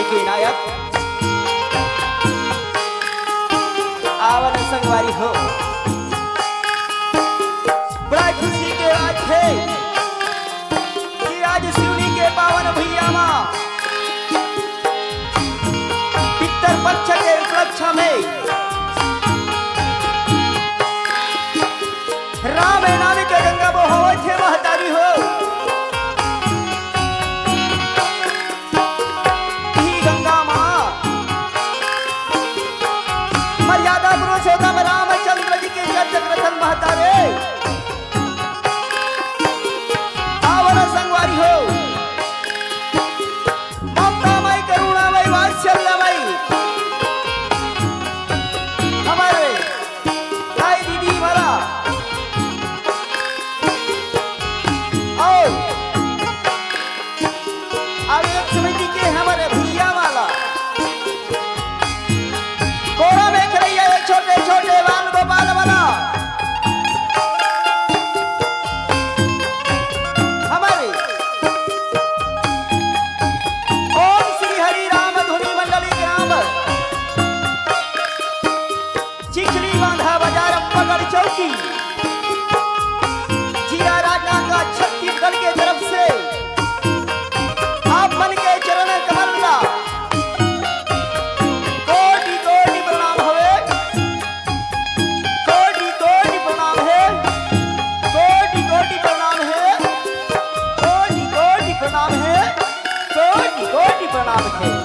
कहानी के नायक आवन संगवारी हो। बड़ा खुशी के बात है कि आज शिवनी के पावन भैया मां पितर पक्ष के उपलक्ष्य में राम नाम के गंगा बहावे थे महतारी हो। ही गंगा मां मर्यादा पुरुषोत्तम रामचंद्र जी के चक्रधर महतारे आवन संगवारी हो। ममतामय करुणामय वात्सल्यमय हमारे भाई दीदी वाला समिति के हमारे भैया वाला कोड़ा में खड़ैया छोटे छोटे बाल गोपाल वाला हमारे ओम श्री हरि राम धुनी मंडली ग्राम चिखली बांधा बाजार पकड़ चौकी जिया राजा का छत्तीसगढ़ के तरफ से आप मन के चरण कमल ला कोटि कोटि प्रणाम हवे। कोटि कोटि प्रणाम है। कोटि कोटि प्रणाम है। कोटि कोटि प्रणाम है। कोटि कोटि प्रणाम है।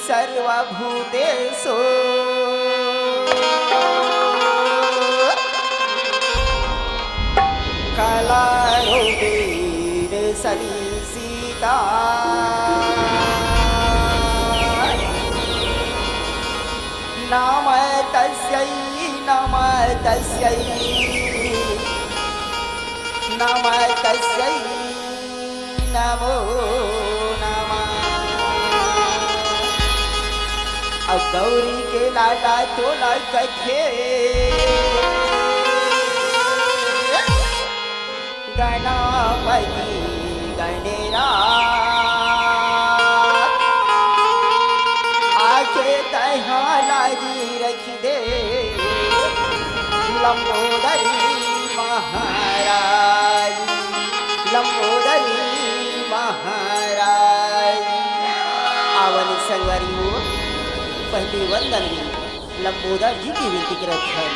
सर्वभूतेषु कलारूपेण सन्निहिता नमः तस्यै नमः तस्यै नमः तस्यै नमो अब गौरी के लाडा तो लड़के गणपति गणेरा आके तहा लाजी रख दे लंबोदरी महाराज लंबोदरी महाराज आवन संगवारी हो। पहले वंदन भी लंबोदर जी की विनती करत है।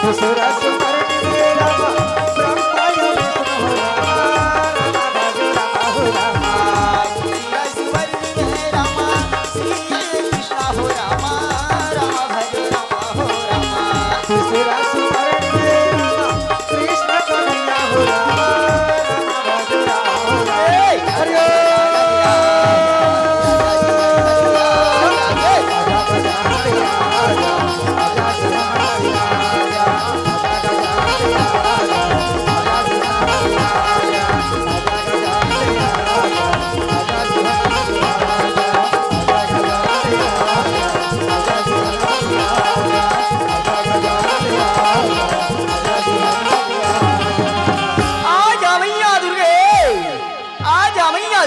सुर सुमरन में रामा ब्रह्मा या विष्णु हो रामा भज रामा हो रामा सुर सुमरन में रामा कृष्ण कन्हैया हो रामा भज रामा हो रामा हरि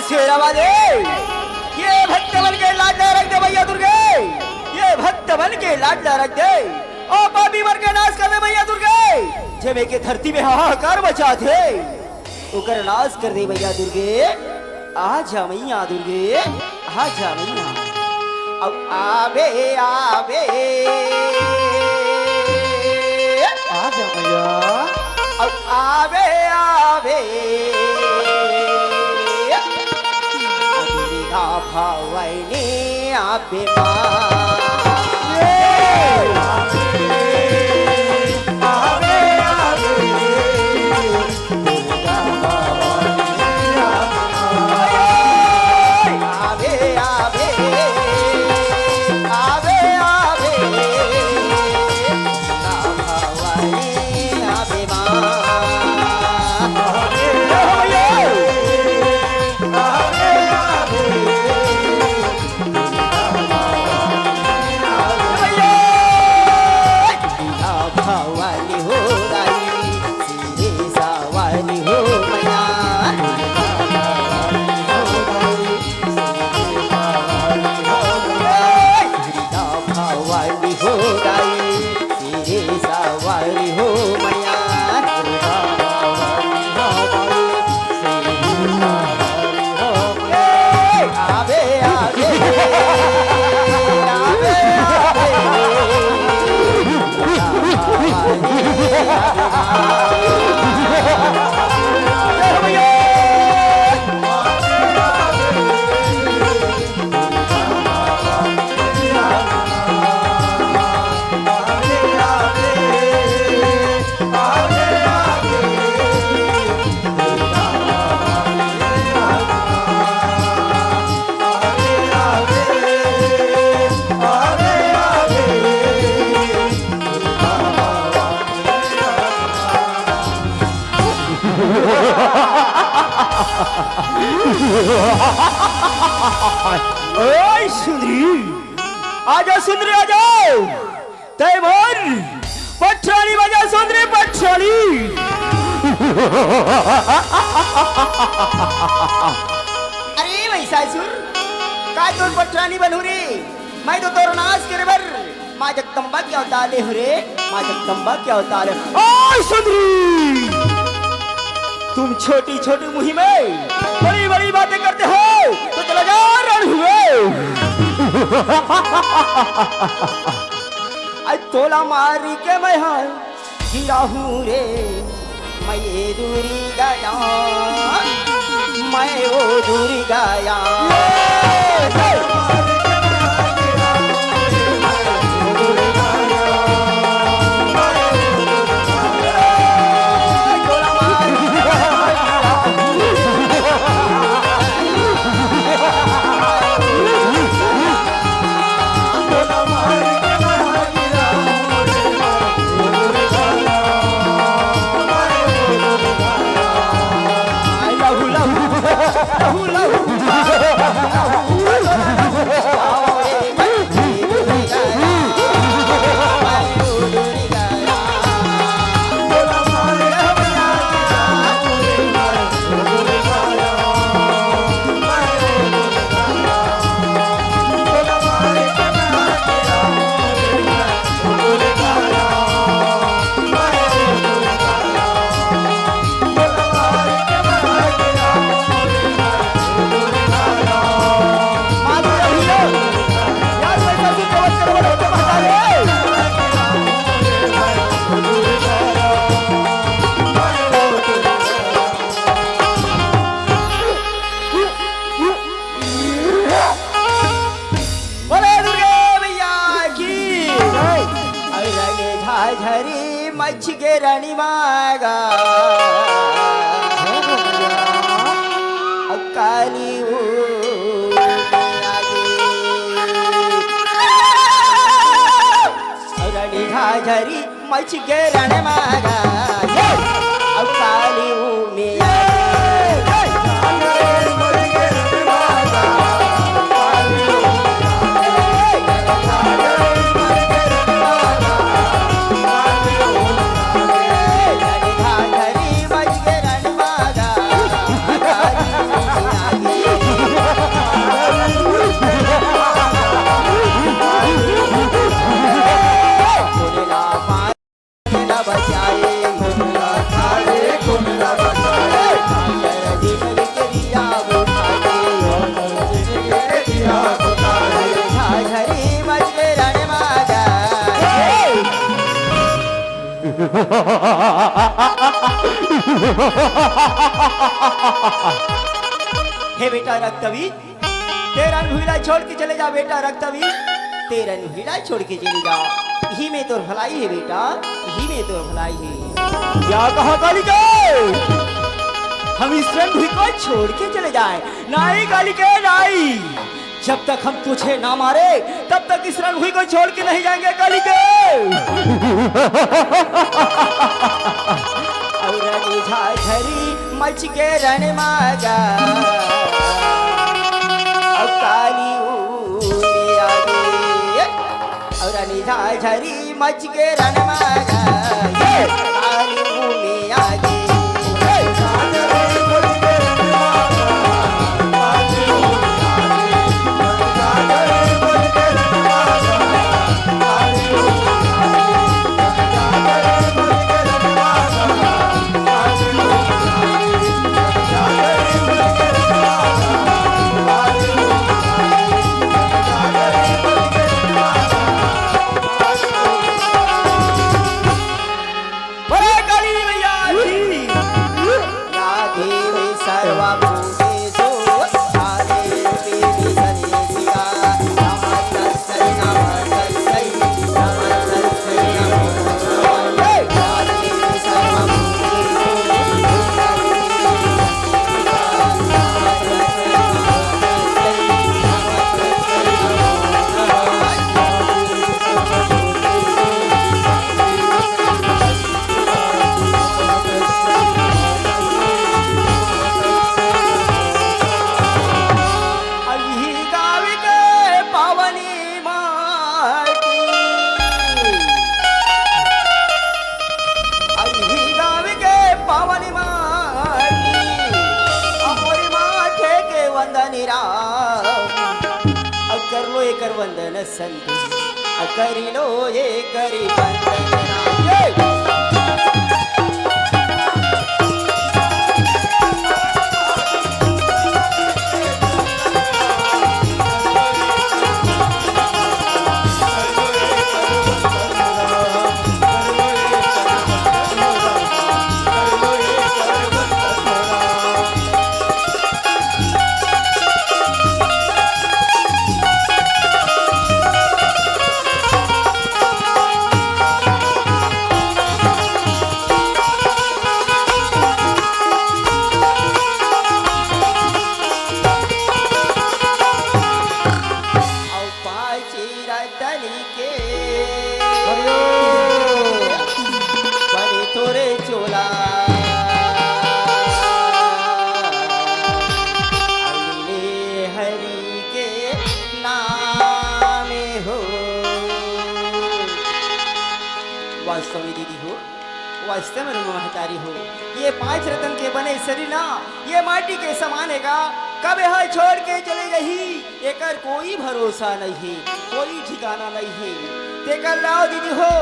शेरावादे ये भक्त बन के लाडला रख दे भैया दुर्गे ये भक्त बन के लाडला रख दे ओ पापी मर के नाश कर दे भैया दुर्गे जेमे के धरती में हाहाकार मचा दे ओकर नाश कर दे भैया दुर्गे आजा मैया दुर्गे आजा मैया अब आवे आवे आजा मैया अब आवे आवे भवनी ओए सुंदरी आजा सुंदरी आजा तय बोल पटरानी बजा सुंदरी पटरानी अरे महिषासुर काय तोर पटरानी बनू रे मैं तो तोर नाश करे बर मां जगदंबा क्या अवतार हो रे मां जगदंबा क्या अवतार ओए सुंदरी तुम छोटी छोटी मुहिम में बड़ी बड़ी बातें करते हो तो चला जा रण हुए आज तोला मारी के मैं गिरा हूँ रे मैं ये दूरी गया मैं वो दूरी गया गे रानी मागा काली रानी झाझरी मच गे रानी मागा अब काली में हे बेटा रक्तवी तेरा नुहिला छोड़ के चले जा बेटा रक्तवी तेरा नुहिला छोड़ के चले जा यही में तो भलाई है बेटा यही में तो भलाई है क्या कहा कालिका हम इस रणभूमि को छोड़ के चले जाए नाई कालिका नाई जब तक हम तुझे ना मारे तब तक इस रणभूमि को छोड़ के नहीं जाएंगे कालिका और झाझरी मच के रण मागा अब काली में आगे और झाझरी मच के रण मागा काली में आगे वंदन संत करी लो ये करी वंदन वास्तव में महतारी हो ये 5 रत्न के बने शरीर ना ये माटी के समान है का कब है छोड़ के चले गई एकर कोई भरोसा नहीं कोई ठिकाना नहीं है तेकर लाओ दीदी हो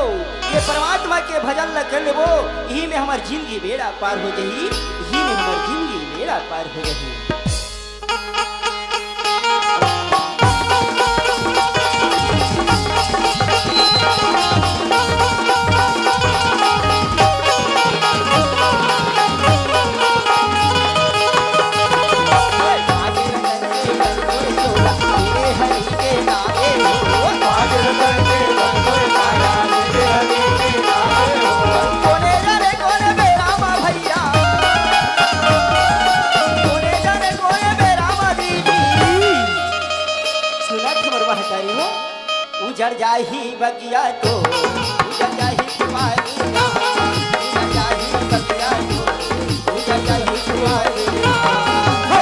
ये परमात्मा के भजन ल कर लेबो यही में हमार जिंदगी बेड़ा पार हो जही यही में हमार जिंदगी बेड़ा पार हो जही कोने बगिया तो जाही तुम्हारी जाही बगिया तो जाही तुम्हारी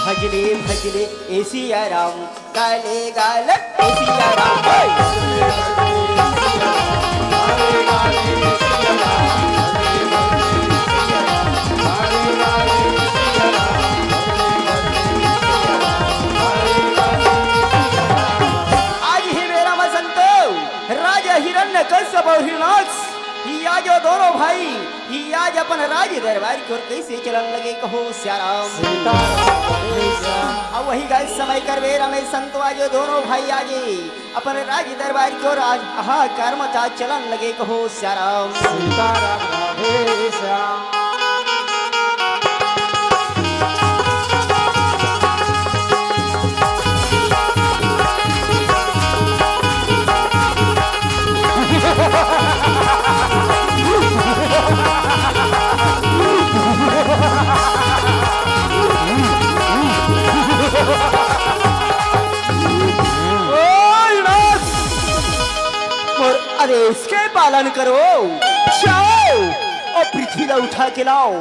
भजले भजले एसिया राम गाले गाल एसिया राम आज ही मेरा मसंत राजा हिरण्यकश्यप और हिरणाक्ष ही आज वो दोनों भाई ही आज अपन राज दरबार की ओर कैसे चलन लगे कहो श्याराम अब वही गए समय कर बेरा में संतो आज वो दोनों भाई आज अपन राज दरबार की ओर आज आहा कर्म चा चलन लगे कहो श्याराम और आदेश के पालन करो जाओ और पृथ्वी ला उठा के लाओ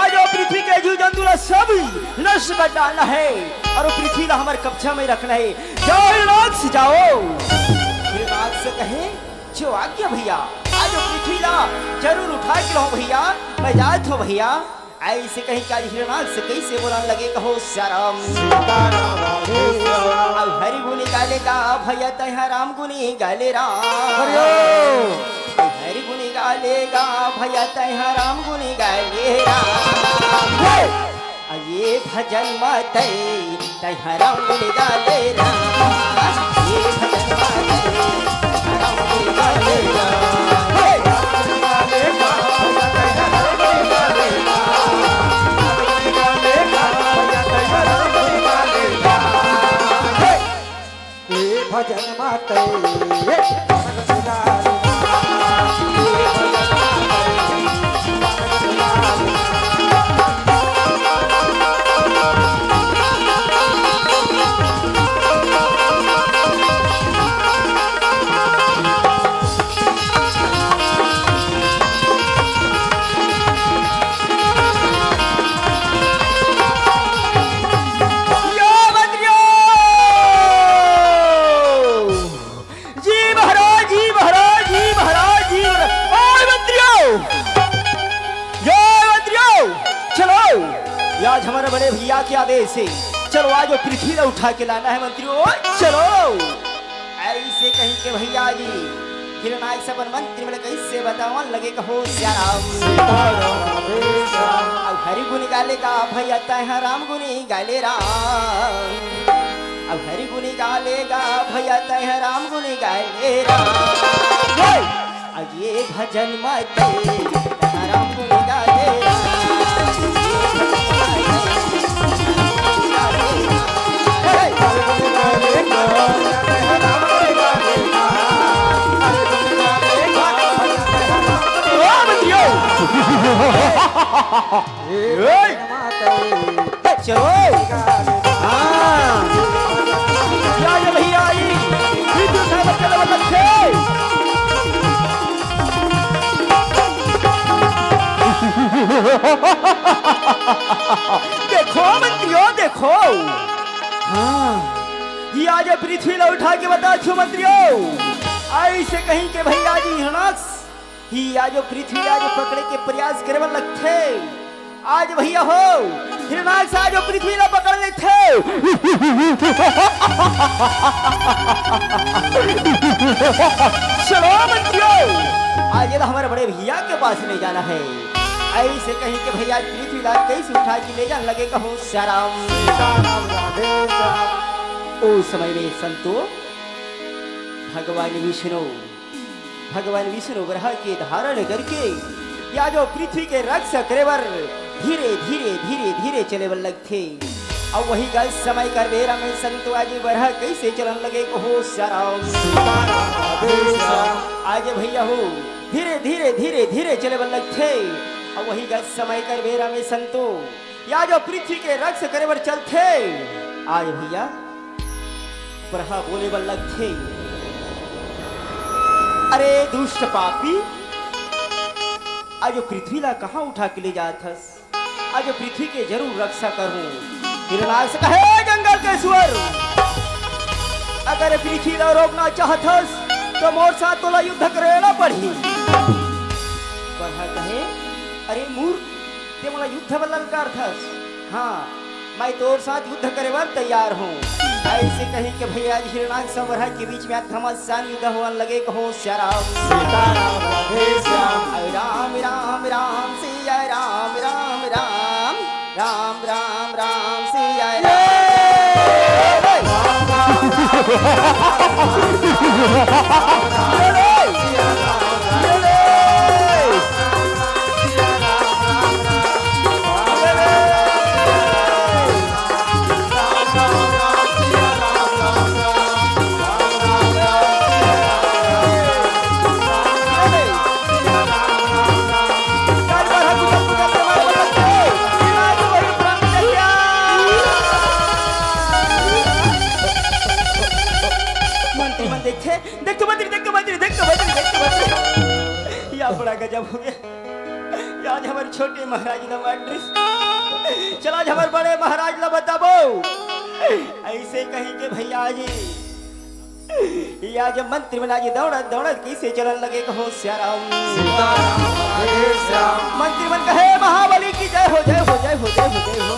आज वो पृथ्वी के जीव जंतु ला सब नष्ट कर डालना है और वो पृथ्वी ला हमारे कब्जा में रखना है जाओ हिरणाक्ष जाओ हिरणाक्ष से कहे जो आज्ञा भैया आज वो पृथ्वी ला जरूर उठा के लाओ भैया मैं जात हूँ भैया ऐसे कहीं का हिरणाक्ष से कैसे बोलने लगे कहो श्याराम हरि गुनी गाले गा भैया तह राम गुनी गाले राम हरि गुनी गाले गा भैया तह राम गुनी गाले राम ये भजन मत तह राम गुनी गाले राम ये भजन मत राम गुनी गाले राम भजन माते आज हमारे बड़े भैया के आदेश से चलो आज वो पृथ्वी ला उठा के लाना है मंत्रियों चलो ऐसे कहीं के भैया जी हिरणाक्ष से अपन मंत्री में कैसे बतावन लगे कहो श्याराम अब हरि गुनी गाले का भैया तह राम गुनी गाले राम अब हरि गुनी गाले गा भैया तह राम गुनी गाले राम अब ये भजन मत राम गुनी गाले राम चलो भैया देखो मंत्रियों देखो हाँ ये आज पृथ्वी ला उठा के बता छो मंत्रियों ऐसे कहीं के भैया जी हिरणाक्ष ही आज पृथ्वी आज पकड़े के प्रयास करे लगते आज भैया हो हिरणाक्ष आज पृथ्वी ला पकड़ लेते चलो मंत्रियों आज ये हमारे बड़े भैया के पास ले जाना है ऐसे कहीं के भैया पृथ्वी ला कैसे उठा के ले जाने लगे कहो श्याराम उस समय में संतो भगवान विष्णु ग्रह के धारण करके या जो पृथ्वी के रक्षा करेवर धीरे धीरे धीरे धीरे चले बल लगते और वही गल समय कर बेरा में संतो आज बरह कैसे चलन लगे हो श्याराम आज भैया हो धीरे धीरे धीरे धीरे चले बल्लग थे और वही गल समय कर बेरा में संतो या जो पृथ्वी के रक्ष करे बर चलते आज भैया बरहा बोले बल्लग थे अरे दुष्ट पापी आज पृथ्वी ला कहाँ उठा के ले जाथस आज पृथ्वी के जरूर रक्षा करूं हिरणाल से कहे जंगल के सुअर अगर पृथ्वी ला रोकना चाहथस तो मोर साथ तोला युद्ध करेला पड़ी बरहा कहे अरे मूर्ख ते मोला युद्ध बल्लन करथस हाँ मैं तोर साथ युद्ध करे बर तैयार हूँ ऐसे कहीं कि भैया हिरणाल समरहा के बीच में घमासान युद्ध होने लगे कहो श्याराम सीताराम राम राम राम सिया राम राम राम राम राम राम सिया गजब हो गया आज हमारे छोटे महाराज ला एड्रेस चला आज हमारे बड़े महाराज ला बताबो ऐसे कहीं के भैया जी या जब मंत्री बना जी दौड़त दौड़त कैसे चलन लगे कहो श्याराम मंत्री बन कहे महाबली की जय हो जय हो जय हो जय हो जय हो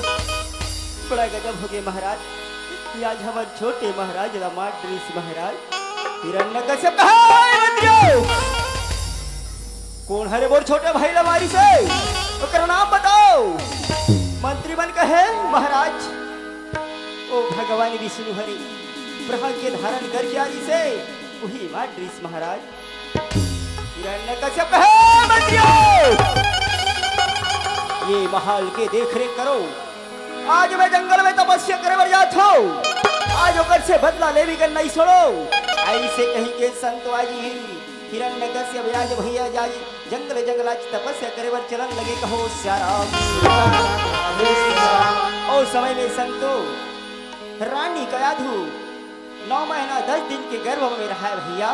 बड़ा गजब हो गया महाराज आज हमारे छोटे महाराज ला एड्रेस महाराज हिरण्यकश्यप कहा मंत्रियों कौन हरे बोर छोटे भाई लमारी से तो नाम बताओ मंत्री बन कहे महाराज ओ भगवान विष्णु हरि ब्रह्मा के धारण करके आदि से वही माड्रिस महाराज हिरण्यकश्यप कहे मंत्रियों ये महल के देख रेख करो आज मैं जंगल में तपस्या करे बर जात हूं आज ओकर से बदला ले भी कर नहीं छोड़ो ऐसे कहीं के संत आजी हिरण्यकश्यप आज भैया जाई जंगल जंगल आज तपस्या करे बर चलन लगे कहो श्याराम और समय में संतो रानी कयाधु 9 महीना 10 दिन के गर्भ में रहा है भैया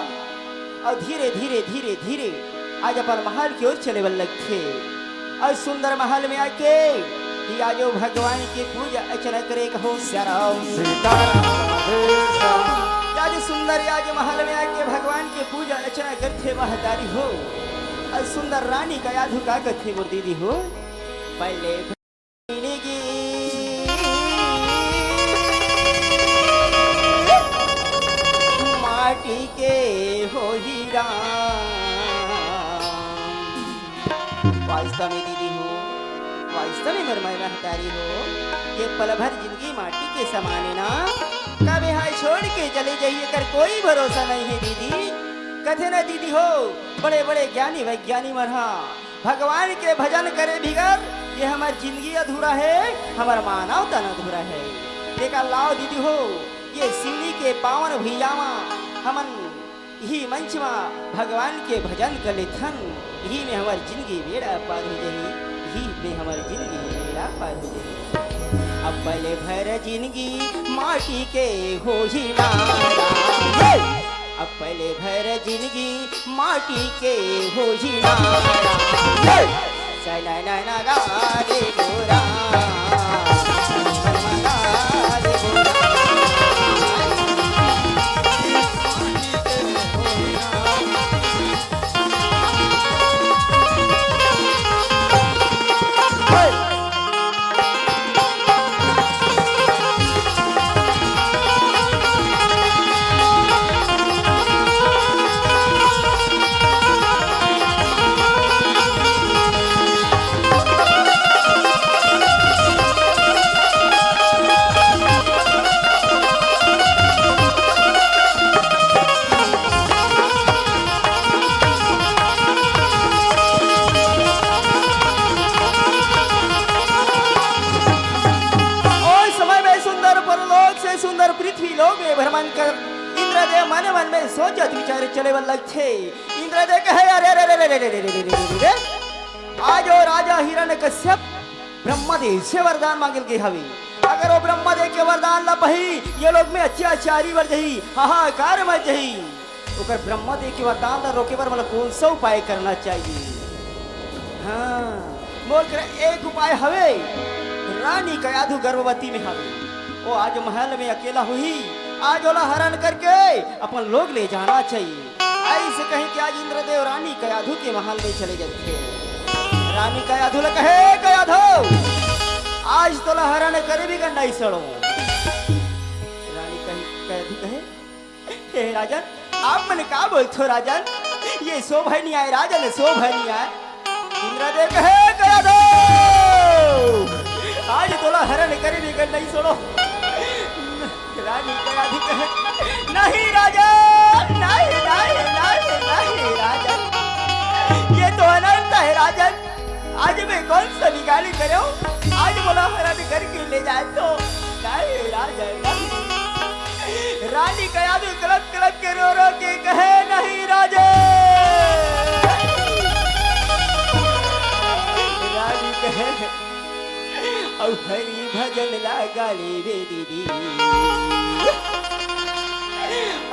और धीरे धीरे धीरे धीरे आज अपन महल की ओर चले बल्लग थे और सुंदर महल में आके आज भगवान की पूजा अर्चना करे कहो श्याराम आज सुंदर आज महल में आके भगवान की पूजा अर्चना करते महतारी हो और सुंदर रानी का याद का कथे मोर दीदी हो पहले माटी के हो हीरा वास्तव में दीदी हो वास्तव में मेरे महतारी हो ये पल भर जिंदगी माटी के समाने ना कभी हाय छोड़ के चले जाइए कर कोई भरोसा नहीं है दीदी कथे ना दीदी हो बड़े बड़े ज्ञानी वैज्ञानिक मरहा भगवान के भजन करे बिगर ये हमारी जिंदगी अधूरा है हमारा मानव तन अधूरा है देखा लाओ दीदी हो ये शिवली के पावन भुइयामा हमन यही मंच में भगवान के भजन कर थन यही में हमारी जिंदगी बेड़ा पार हो जाए यही में हमारी जिंदगी बेड़ा पार हो जाए अब पहले भर जिंदगी माटी के हो ही नारा अब पहले भर जिंदगी माटी के हो ही नारा सना ना गा रे गोरा मन में सोचत विचार चले वाला थे। इंद्रदेव कहे अरे रे रे रे रे रे रे रे रे रे आज वो राजा हिरण्यकश्यप ब्रह्मदेव से वरदान मांगल के हवे। अगर वो ब्रह्मदेव के वरदान ला पही ये लोग में अत्याचारी बढ़ जही, हाहाकार मच जही, ओकर ब्रह्मदेव के वरदान ला रोके बर मतलब कौन सा उपाय करना चाहिए? हाँ मोर कर एक उपाय हवे। रानी कयाधु गर्भवती में हवे, वो आज महल में अकेला हुई, आज ओला हरण करके अपन लोग ले जाना चाहिए। ऐसे कहीं कि आज इंद्रदेव रानी कयाधु के महल में चले जाते। रानी कयाधु ले कहे कयाधु आज तोला हरण करे भी का नहीं सड़ो। रानी कयाधु कहे हे राजन आप मन का बोलते राजन, ये शोभा नहीं आए राजन, शोभा नहीं आए। इंद्रदेव कहे कयाधु आज तोला हरण करे भी का नहीं सड़ो। रानी कयाधु कहे नहीं राजा, नहीं नहीं नहीं नहीं राजन, ये तो अनंत है राजन, आज मैं कौन सा निकाली करो, आज बोला हरण करके ले जाए तो नहीं राजन नहीं। रानी कयाधु कलप कलप के रो रो के कहे नहीं राजन। रानी कहे औ हरि भजन लगा ले वे दीदी,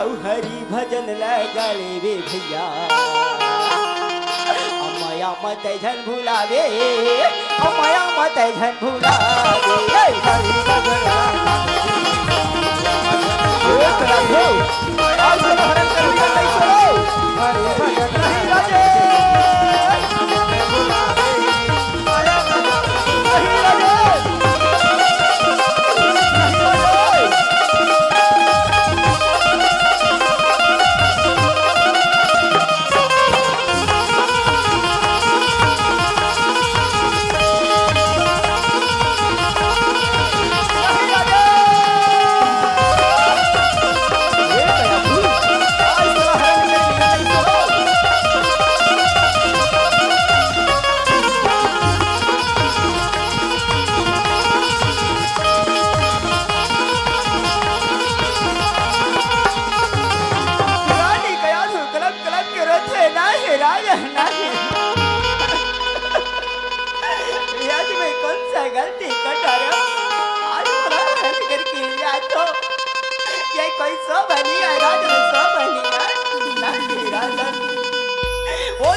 औ हरि भजन लगा ले वे भैया, अमया मत झन भुलावे, अमया मत झन भुलावे, हरि भजन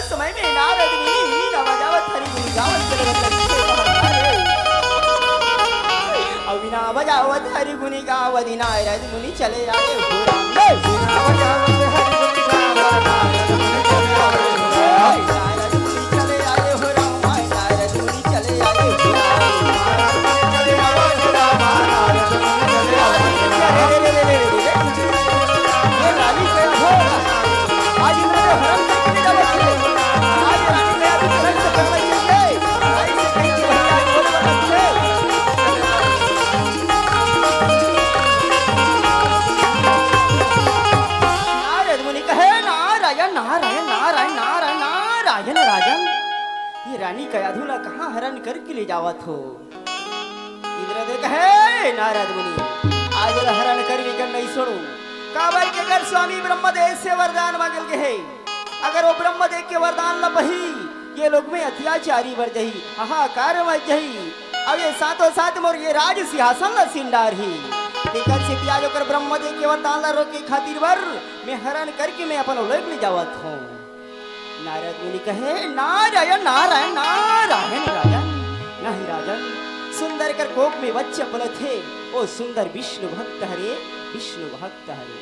समय में नारद मुनि न बजावत हरि गुण गावत अविना बजावत हरि गुण गावत नारद मुनि चले आए हो राम बजावत हरि गुण गावत नारद मुनि चले आए हो राम, नारद मुनि चले आए हो रानी कयाधु ला कहाँ हरण करके ले जावत हो? इंद्रदेव कहे नारद मुनि आज ला हरण करके कर नहीं छोड़ो। काबर के अगर स्वामी ब्रह्मदेव से वरदान मांगल के है, अगर वो ब्रह्मदेव के वरदान ला बही ये लोग में अत्याचारी बढ़ जही, हाहाकार मच जही, अब ये साथों साथ मोर ये राज सिंहासन ला सिंडार ही लेकर से त्याग कर ब्रह्मदेव के वरदान ला रोके खातिर वर मैं हरण करके मैं अपन लोग ले जावत हूँ। नारद मुनि कहे नारायण नारायण नारायण राजन, नहीं राजन सुंदर कर कोक में बच्चे पले थे, ओ सुंदर विष्णु भक्त हरे, विष्णु भक्त हरे।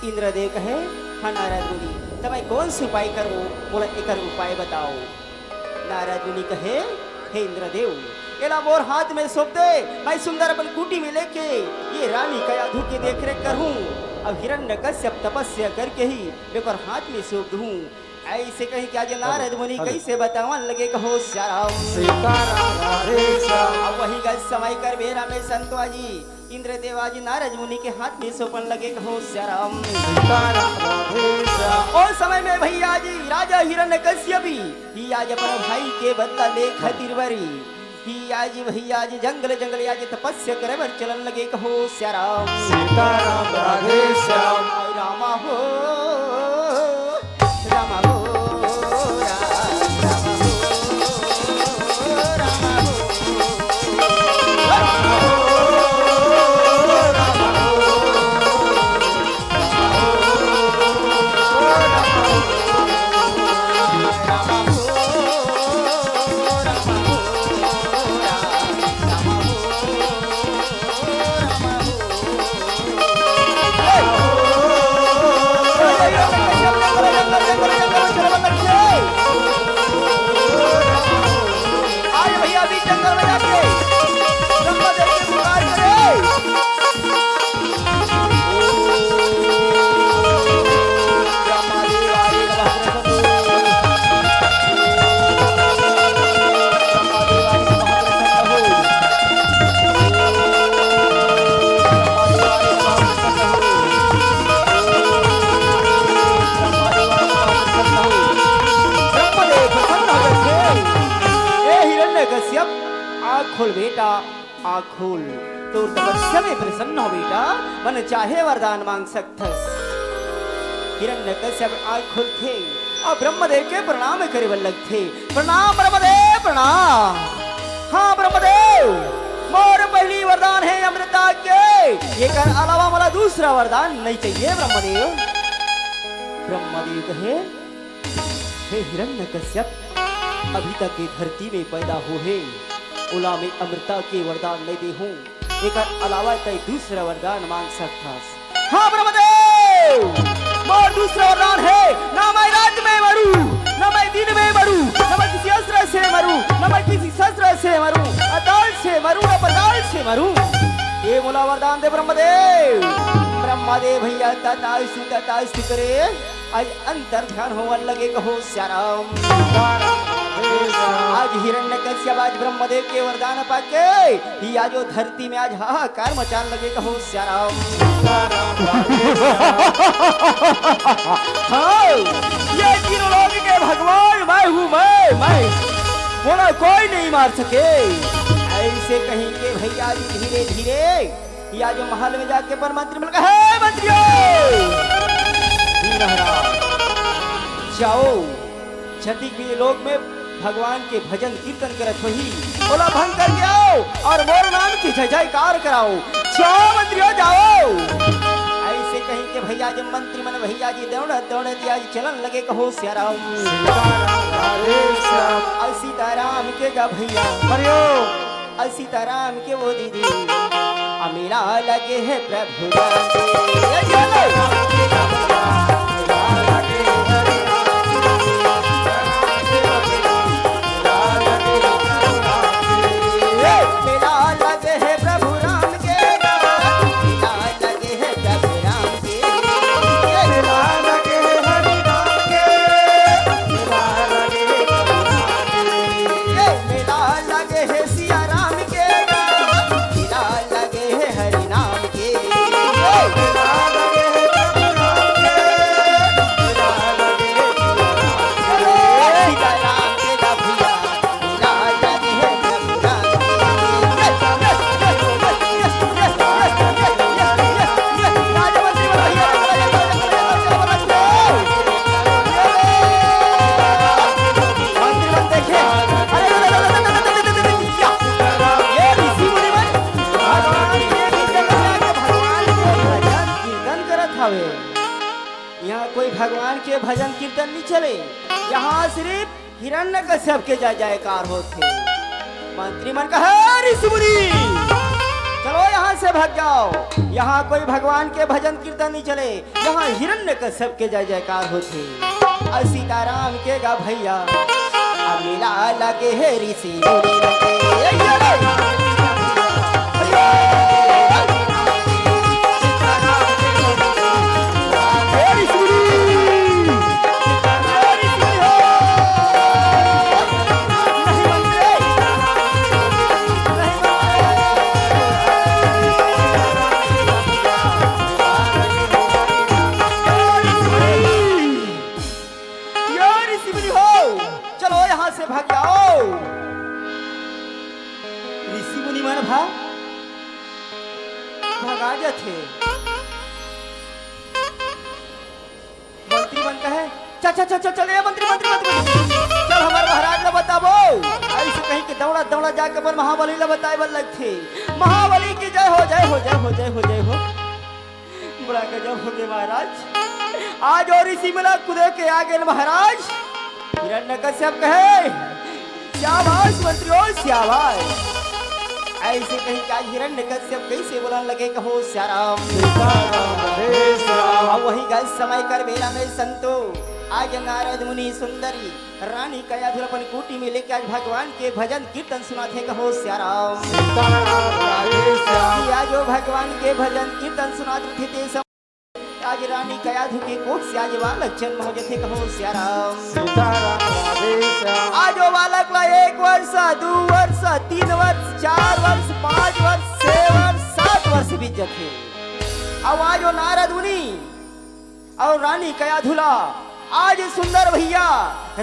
इंद्रदेव कहे हाँ नारद मुनि तमें कौन सा उपाय करो, बोला एक उपाय बताओ। नारद मुनि कहे हे इंद्रदेव एला मोर हाथ में सौंप दे, मैं सुंदर अपन कुटी में लेके ये रानी कयाधु के देख रेख करूं, अब हिरण्यकश्यप तपस्या करके ही लेकर हाथ में सौंप दूं। ऐसे कहीं क्या जे नारद मुनि कैसे बतावन लगे कहो श्याम सीताराम राधे श्याम। अब वही गल समय कर बेरा में संतवा जी इंद्रदेव आज नारद मुनि के हाथ में सौंपन लगे कहो श्याम सीताराम राधे श्याम। और समय में भैया जी राजा हिरण्यकश्यप ही आज अपने भाई के बदला ले खातिर बरी कि आज भैया जी जंगल जंगल आज तपस्या करे बर चलन लगे कहो श्याराम सीताराम राधे श्याम रामा हो रामा हो आज भैया भी जंगल में जाके ब्रह्मदेव के पुकार करे आँख खोल बेटा आँख खोल तो तपस्या में प्रसन्न हो बेटा मन चाहे वरदान मांग सकथस हिरण्यकश्यप आँख खोलते और ब्रह्मदेव के प्रणाम करे बल्लग थे प्रणाम ब्रह्मदेव प्रणाम हाँ ब्रह्मदेव मोर पहली वरदान है अमृता के ये कर अलावा मला दूसरा वरदान नहीं चाहिए ब्रह्मदेव ब्रह्मदेव कहे हे हिरण्यकश्यप अभी तक ये धरती में पैदा हो है उला में अमृता के वरदान नहीं दे हूँ एक अलावा तय दूसरा वरदान मांग सकता हाँ ब्रह्मदेव मोर दूसरा वरदान है ना मैं रात में मरूं ना मैं दिन में मरूं ना मैं किसी अस्त्र से मरूं ना मैं किसी शस्त्र से मरूं अदाल से मरूं ना पदाल से मरूं ये मोला वरदान दे ब्रह्मदेव ब्रह्मदेव भैया ततास्तु करे आज अंतर ध्यान होवन लगे कहो श्याराम आज हिरण्यकश्यप आज ब्रह्मदेव के वरदान पाके ही आज धरती में आज हाहाकार मचान लगे कहो श्याराम हाँ ये तीनों लोग के भगवान मैं हूँ मैं बोला कोई नहीं मार सके ऐसे कहीं के भैया जी धीरे धीरे या जो महल में जाके पर मंत्री मिल गए मंत्रियों जाओ छठी के लोग में भगवान के भजन कीर्तन करत वही बोला भंग करके आओ और मोर नाम की जय जयकार कराओ जाओ मंत्रियों जाओ ऐसे कहीं के भैया जी मंत्री मन भैया जी दौड़ दिया चलन लगे कहो श्याराम सीताराम के गा भैया सीताराम के वो दीदी अमीरा लगे है प्रभु यहाँ कोई भगवान के भजन कीर्तन नहीं चले यहाँ सिर्फ हिरण्यकश्यप के जय जयकार होते मंत्री मन का चलो यहाँ से भाग जाओ यहाँ कोई भगवान के भजन कीर्तन नहीं चले यहाँ हिरण्यकश्यप के जय जयकार होते और सीताराम के गा भैया मिला लगे है ऋषि मन भगा जाते मंत्री बन कहे चल चल चल चल चल ए मंत्री मंत्री मंत्री चल हमारे महाराज ला बताबो ऐसे कहीं के दौड़ा दौड़ा जाके अपन महाबली ला बताए बन लगथे महाबली की जय हो जय हो जय हो जय हो जय हो बड़ा गजब हो गए महाराज आज और इसी मिला कुदे के आगे महाराज हिरण्यकश्यप कहे शाबाश मंत्रियों शाबाश ऐसे कहीं का हिरण्यकश्यप कैसे बोलने लगे कहो श्याराम अब वही गल समय कर बेला में संतो आज नारद मुनि सुंदरी रानी कयाधुरपन कुटी में लेके आज भगवान के भजन कीर्तन सुनाते कहो श्याराम आज जो भगवान के भजन कीर्तन सुनाते थे आज रानी कयाधु के कोख से आज बालक जन्म हो जाते कहो श्याराम आज वो बालक ला 1 वर्ष 2 वर्ष 3 वर्ष 4 वर्ष 5 वर्ष 6 वर्ष 7 वर्ष बीत जाते अब आज वो नारद मुनि और रानी कयाधुला आज सुंदर भैया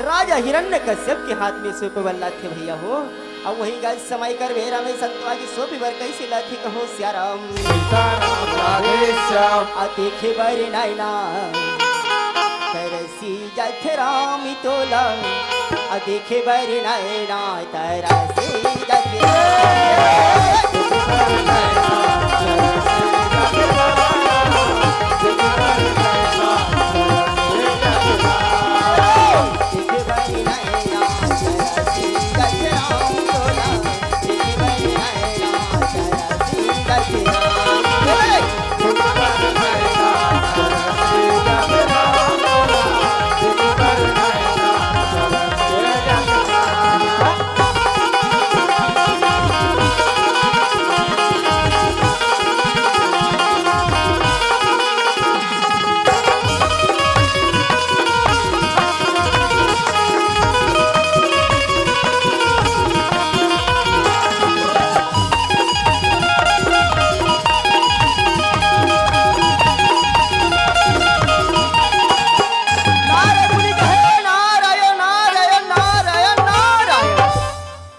राजा हिरण्यकश्यप के हाथ में सोपे बल्ला थे भैया हो अब वही गल समय कर भेरा में संतवा की सोपी बर कैसे लाथी कहो श्याराम आ देखे बर नाइना तरसी जथे राम तोला आ देखे बर नाइना तरसी जथे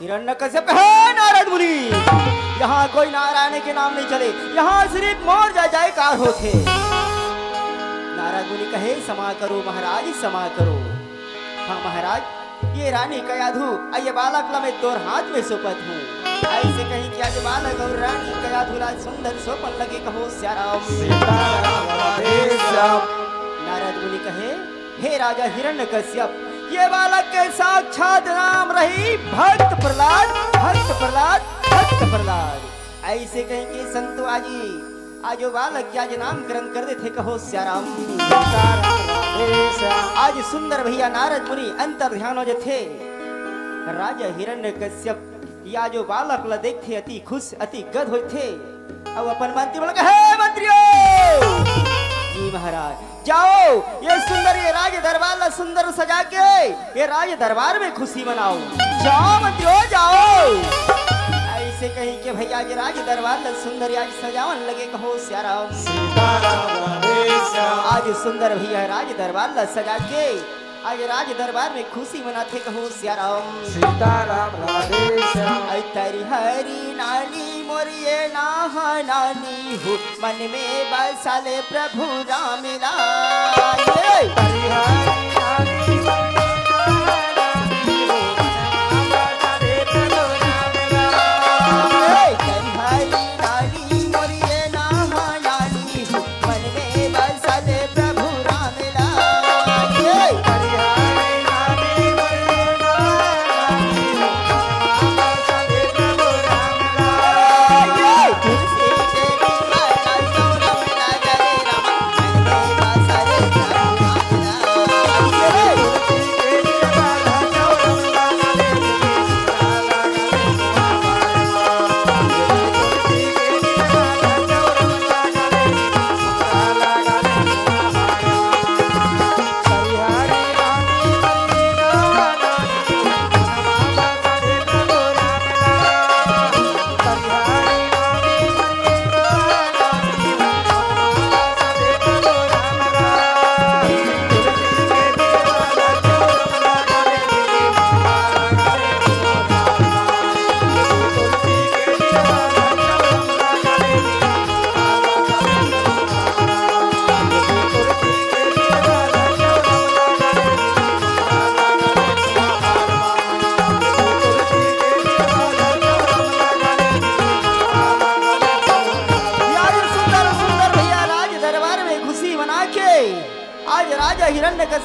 हिरण्यकश्यप है नारद मुनि यहाँ कोई नारायण के नाम नहीं चले यहाँ सिर्फ मोर जा जयकार होते नारद मुनि कहे समा करो महाराज समा करो हाँ महाराज ये रानी कयाधु ये बालक ला मैं तोर हाथ में सोपत हूँ ऐसे कहीं क्या जो बालक और रानी कयाधु ला सुंदर सोपन लगे कहो श्याराम नारद मुनि कहे हे राजा हिरण्यकश्यप ये बालक के साक्षात नाम रही भक्त प्रहलाद भक्त प्रहलाद भक्त प्रहलाद ऐसे कहीं के संतो आज बालक क्या नामकरण कर देते कहो श्याराम आज सुंदर भैया नारद मुनि अंतर ध्यान हो जाते राजा हिरण्यकश्यप या जो बालक ला देखते अति खुश अति गद होते अब अपन मंत्री बोल हे मंत्रियों जी महाराज जाओ ये सुंदर ये राज दरबार ला सुंदर सजा के ये राज दरबार में खुशी मनाओ जाओ मंत्रियों जाओ ऐसे कहीं के भैया ये राज दरबार ला सुंदर आज सजावन लगे कहो श्याराम आज सुंदर भैया राज दरबार ला सजा के आज राज दरबार में खुशी मनाते कहो श्याराम तरी हरी नानी मोरिये नाहा नानी हो मन में बसाले प्रभु राम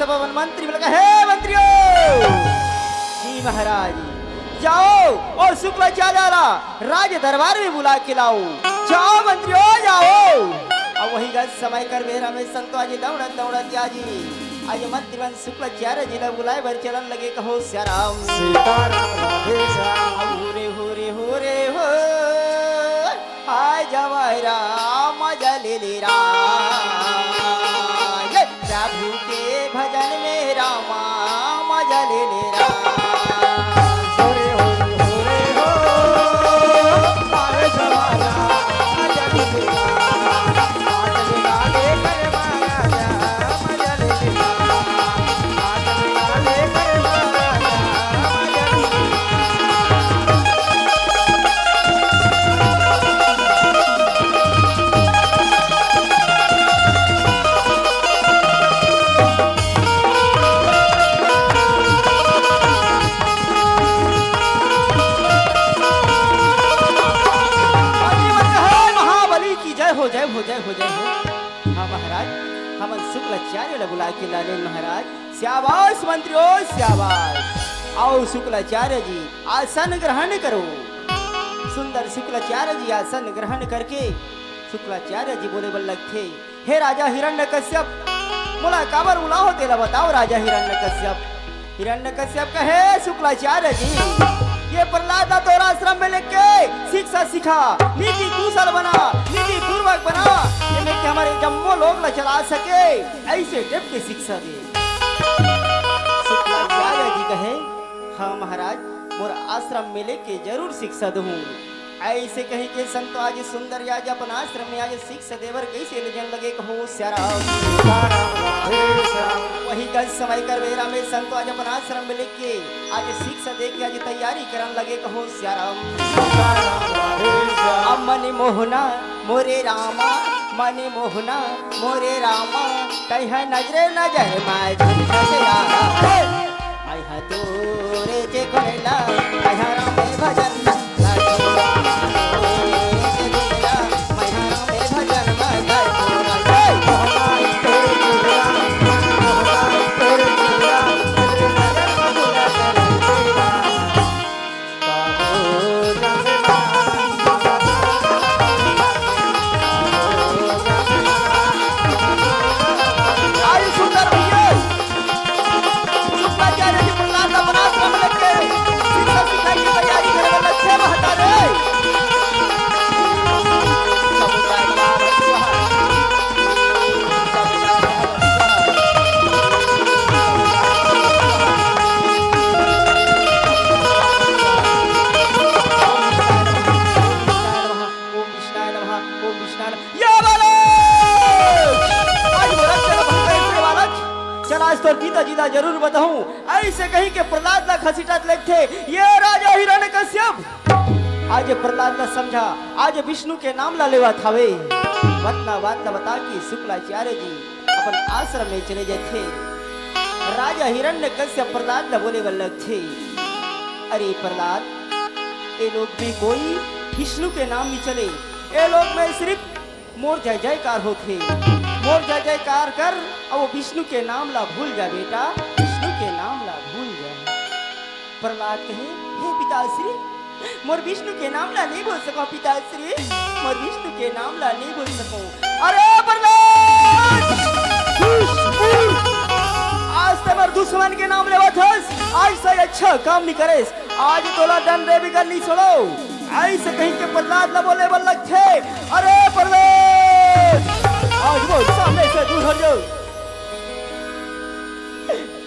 सब वन मंत्री बोला हे मंत्रियों जी महाराज जाओ और शुक्लाचार्य राज दरबार में बुला के लाओ। जाओ मंत्रियों जाओ। अब वही गज समय कर बेरा में संतो आज दौड़त दौड़त जी आज मंत्रीवन शुक्लाचार्य जी ने बुलाए बर चलन लगे कहो श्याराम सीताराम राधे श्याम हो रे हो हाय जवाई राम जले राम प्रभु के भजन में रामा जले राम हाँ महाराज हम शुक्लाचार्य बुला के लाले महाराज श्याबाश मंत्रियों श्याबाश। आओ शुक्लाचार्य जी आसन ग्रहण करो। सुंदर शुक्लाचार्य जी आसन ग्रहण करके शुक्लाचार्य जी बोले बल्लभ थे हे राजा हिरण्यकश्यप मोला काबर बुला हो तेरा बताओ राजा हिरण्यकश्यप। हिरण्यकश्यप कहे शुक्लाचार्य जी ये प्रहलाद तोरा आश्रम में लेके शिक्षा सिखा नीति कुशल बना नीति पूर्वक बना ये में हमारे जम्मो लोग न चला सके ऐसे टाइप की शिक्षा दे। शुक्लाचार्य जी कहे हाँ महाराज मोर आश्रम में लेके जरूर शिक्षा दूँ। ऐसे कही के संत आज सुंदर आज अपन आश्रम में आज शिक्षा देवर कैसे ले जन लगे कहो श्याराम वही गज समय कर बेरा में संत आज अपन आश्रम में लेके आज शिक्षा दे के आज तैयारी करन लगे कहो श्याराम अब मनि मोहना मोरे रामा मनि मोहना मोरे रामा कह नजरे नजर मैं तोरे जे कहला कह राम भजन पिताजीदा जरूर बताऊं ऐसे कहीं के प्रहलाद ला खसीटत लगथे ये राजा हिरण्यकश्यप आज प्रहलाद ला समझा आज विष्णु के नाम ला लेवा थावे वतना बात ला बता कि शुक्लाचार्य जी अपन आश्रम में चले जाते। राजा हिरण्यकश्यप प्रहलाद ला बोले बल्लभ थे अरे प्रहलाद ये लोग भी कोई विष्णु के नाम नहीं चले ये लोग में सिर्फ मोर जय जयकार होते मोर जय जयकार कर अब विष्णु के नाम ला भूल जा बेटा विष्णु के नाम ला भूल जा। प्रहलाद कहे हे पिताश्री मोर विष्णु के नाम ला नहीं बोल सको पिताश्री मोर विष्णु के नाम ला नहीं बोल सको। अरे प्रहलाद आज तमर दुश्मन के नाम लेवा थस आज से अच्छा काम नहीं करेस आज तोला दंड रे बिगड़ नहीं छोड़ो ऐसे कहीं के प्रहलाद ला बोले बल्लभ थे अरे प्रहलाद आज वो सामने से दूर हो जाओ।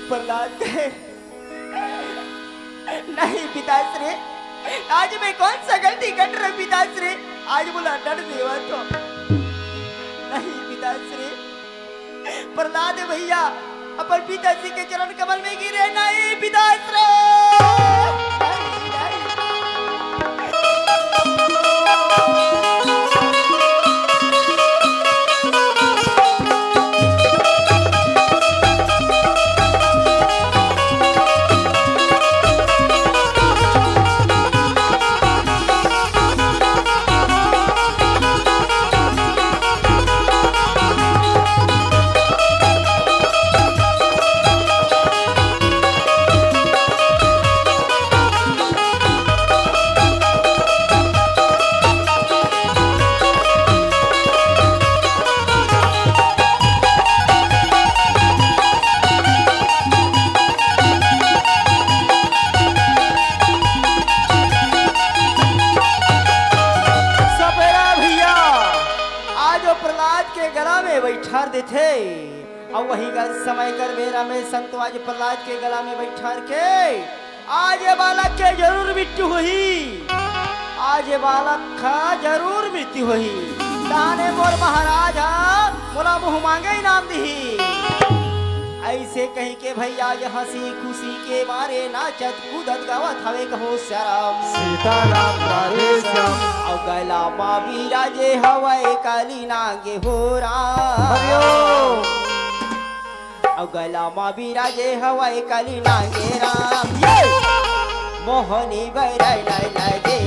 प्रहलाद कहे नहीं पिताश्री आज मैं कौन सा गलती कर रहा पिताश्री आज बोला डर देवा तो नहीं पिताश्री। प्रहलाद भैया अपन पिताश्री के चरण कमल में गिरे नहीं पिताश्री देते और वही का समय कर बेरा में संत आज प्रहलाद के गला में बैठा के आज ये बालक के जरूर मृत्यु हुई, आज ये बालक का जरूर मृत्यु हुई। दाने मोर महाराजा मोला मुँह मांगे इनाम दी। ऐसे कहीं के भैया हंसी खुशी के मारे नाचत कूदत गावत हवे कहो श्याम सीताराम राधे श्याम और गैला बाबी राजे हवाए काली नागे हो राम हरिओम और गैला बाबी राजे हवाए काली नागे राम ये मोहनी बैराई लाई लागे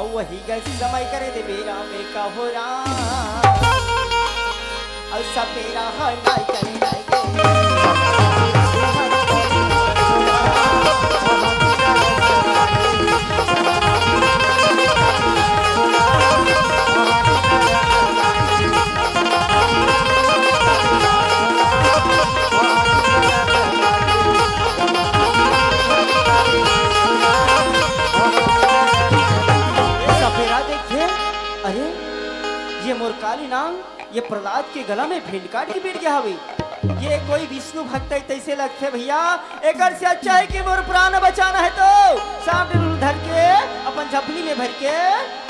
वही गल समय करे दे बेरा में कहो राम और सपेरा हटाई चले ये मोर काली नांग ये प्रहलाद के गला में भेंट काट के बैठ गया हवे। ये कोई विष्णु भक्त है तैसे लगते भैया। एक से अच्छा है कि मोर प्राण बचाना है तो सामने धर के अपन झपली में भर के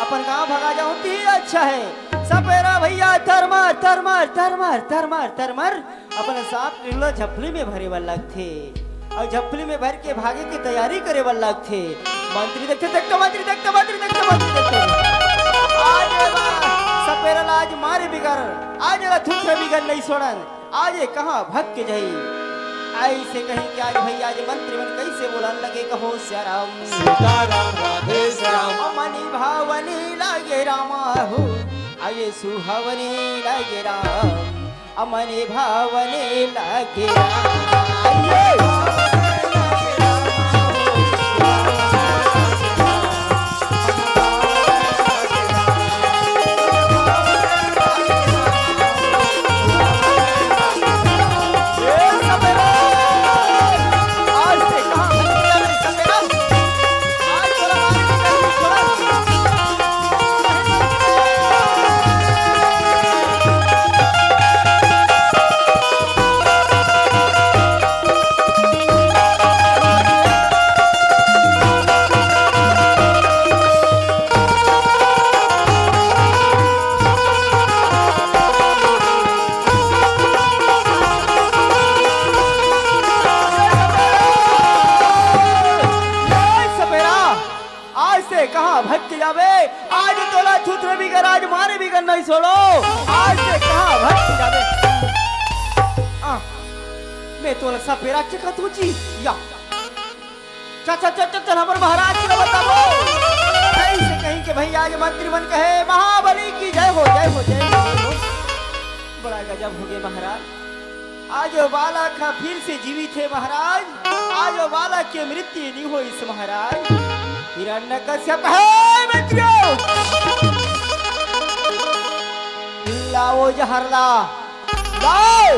अपन गांव भगा जाऊं तो अच्छा है। सपेरा भैया तरमर तरमर तरमर तरमर तरमर अपन सांप झपली में भरे वाला लगते और झपली में भर के भागे की तैयारी करे वाला लगते। मंत्री देखते देखते मंत्री देखते मंत्री देखते मंत्री देखते सपेरा आज मारे बिगर आज थुथरे बिगर नहीं छोड़न आज कहाँ भग के जाई। ऐसे कहीं कि आज भैया आज मंत्री मन कैसे बोलन लगे कहो श्याम सीताराम राधे श्याम अमनी भावनी लागे रामा हो आये सुहावनी लागे राम अमनी भावनी लागे राम कहाँ भटक जावे आज तोला छुत्र भी कर आज मारे भी कर नहीं छोड़ो आज से कहाँ भटक जावे। मैं तोला सपेरा चका तुझी या चाचा चाचा चल हमारे महाराज को बताओ ऐसे कहीं के भैया आज मंत्री मन कहे महाबली की जय हो जय हो जय हो। बड़ा गजब हो गए महाराज। आज बालक फिर से जीवित है महाराज। आज बालक की मृत्यु नहीं हो इस महाराज। हिरण्यकश्यप है मित्रों लाओ जहरला लाओ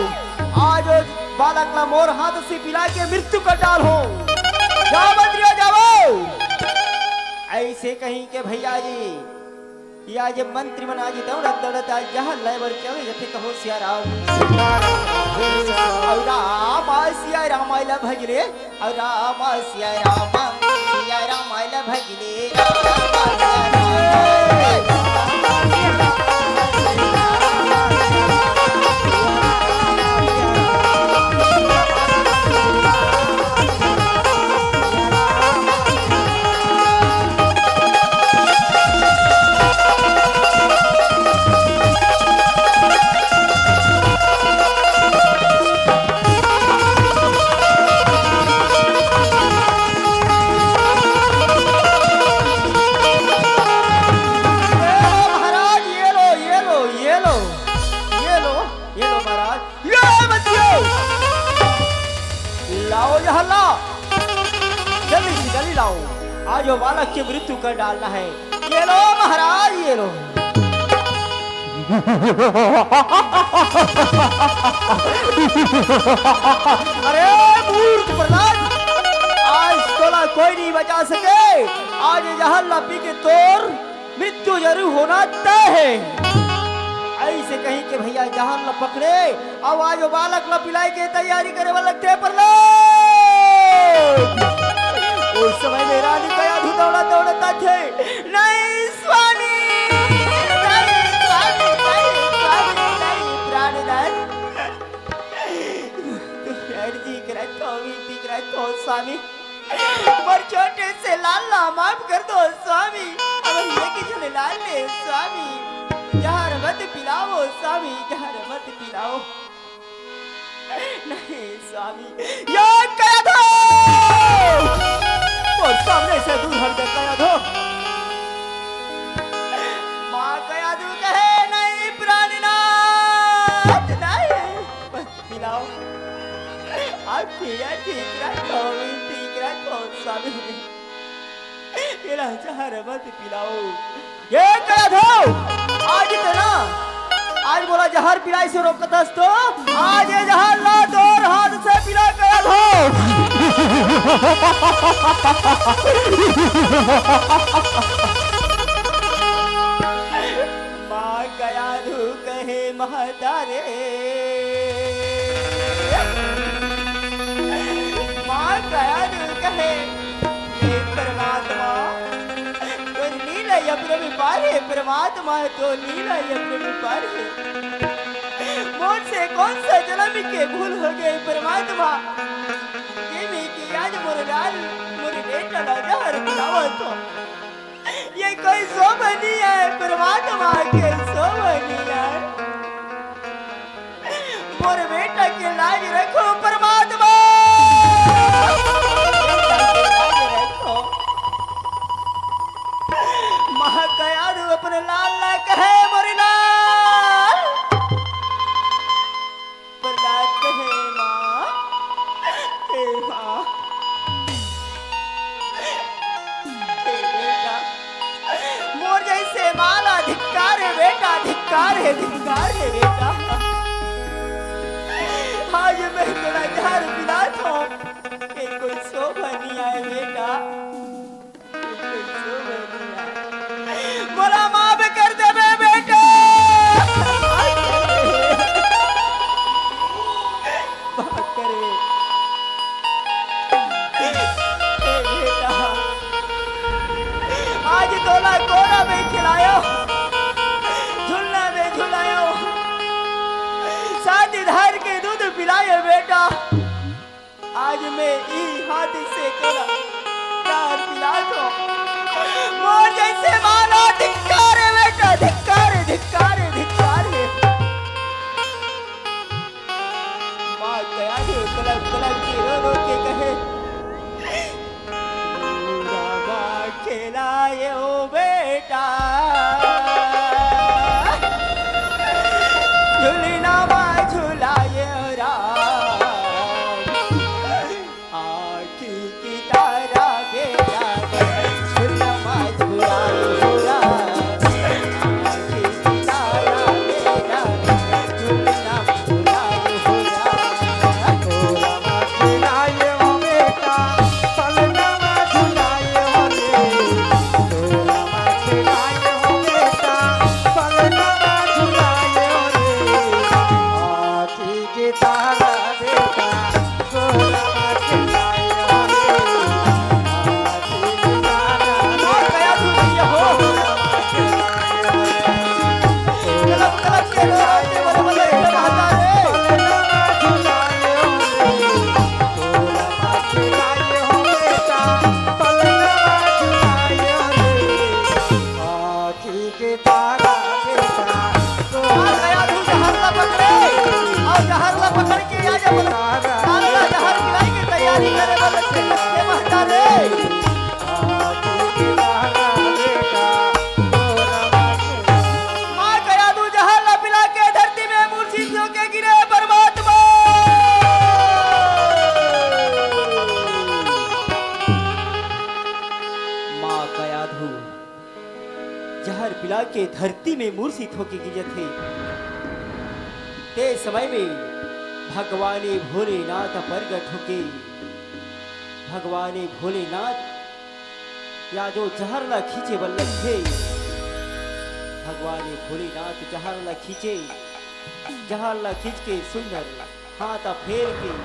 आज बालक ला मोर हाथ से पिला के मृत्यु कर डालो। जाओ मंत्रियों जाओ। ऐसे कहीं के भैया जी या जब मंत्री मन आज दौड़त दौड़त आज जहाँ लय बर चले जथे कहो सिया राम राधे श्याम और राम सिया राम आइला भजले और राम सिया राम आइला भजले राम सिया महाराज ये लो महाराज ये बच्चों लाओ यहाँ लाओ जल्दी से जल्दी लाओ आज वो बालक की मृत्यु कर डालना है ये लो महाराज ये लो अरे मूर्ख प्रहलाद आज तोला कोई नहीं बचा सके आज जहाँ लपी के तोर मृत्यु जरूर होना तय है ऐसे कहीं के भैया जहाँ ल पकड़े अब आज वो बालक ल पिलाई के तैयारी करे वाला थे प्रहलाद उस समय में रानी का याद दौड़ता थे नहीं स्वामी स्वामी पर छोटे से लाला माफ कर दो स्वामी अब ये कि चले लाल ले स्वामी जहर मत पिलाओ स्वामी जहर मत पिलाओ नहीं स्वामी याद कया दो और सामने से दूर हट कया दो माँ कया दो कहे नहीं प्राणनाथ नहीं मत पिलाओ आप ठीक रखो स्वामी मेरा जहर मत पिलाओ ये कया दो आज इतना आज बोला जहर पिलाई से रोकता तो आज ये जहर ला दो और हाथ से पिला कया दो माँ कया दो कहे महतारे माँ कया दो कहे परमात्मा तो नीला अपने में पारे परमात्मा तो नीला अपने में पारे मुझसे कौन सा जन्म के भूल हो गए परमात्मा ये मैं कि आज मोरे बेटा जहर पिलावा तो ये कोई शोभनी है परमात्मा के शोभनी है मोरे बेटा के लाज रखो परमात्मा महाकायाद अपने लाल ना कहे मोरी लाल प्रहलाद कहे माँ हे माँ हे बेटा मोर जैसे माला धिक्कार है बेटा धिक्कार है बेटा आज मैं थोड़ा जहर पिला तो कोई शोभा नहीं आए बेटा कोई शोभा नहीं आए बोला माफ कर दे बेटा माफ करे बेटा आज तोला कोरा में खिलायो झुलना में झुलायो साथ धार के दूध पिलायो बेटा आज मैं ई हाथ से तोला प्यार पिला दो मोर जैसे मानो धिक्कार है बेटा धिक्कार माँ गया थे कलम की रो के कहे रामा खिलाए ओ बेटा झुलना माँ झुलाए राम आखी की का याद हो जहर पिला के धरती में मूर्छित होके गिरत थे ते समय में भगवाने भोलेनाथ प्रगट होके भगवाने भोलेनाथ या जो जहर ला खींचे बल्लभ थे भगवाने भोलेनाथ जहर ला खींचे जहर ला खींच के सुंदर हाथ फेर के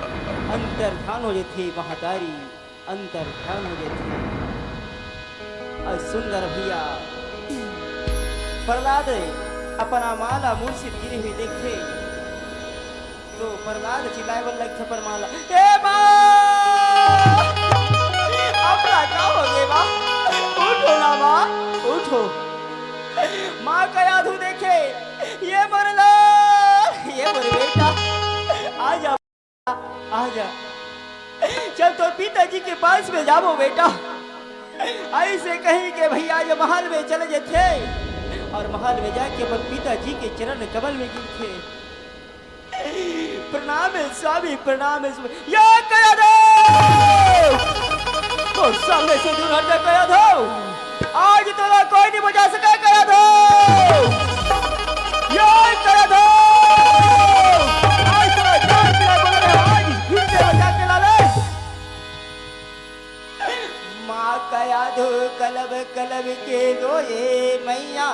अंतर ध्यान हो जाते महातारी अंतर ध्यान हो जाते और सुंदर भैया प्रहलाद अपना माला मूर्छित गिरे हुए देखे तो प्रहलाद चिल्लाए बल्लभ थे पर माला ए माँ अपना क्या हो गए माँ उठो ना माँ उठो माँ का याद देखे ये मरला ये मर बेटा आजा आजा चल तो पिताजी के पास में जाओ बेटा ऐसे कहीं के भैया जो महल में चले जाते और महल में जाके अपन पिताजी के चरण कमल में गिरते प्रणाम है स्वामी प्रणाम है या कया दो तो सामने से दूर हट जा कया दो आज तो कोई नहीं बचा सका कया दो या कया दो आज तो जान मेरा बोल रहा आज फिर से बचा के ला ले माँ कया दो कलब कलब के दो ये मैया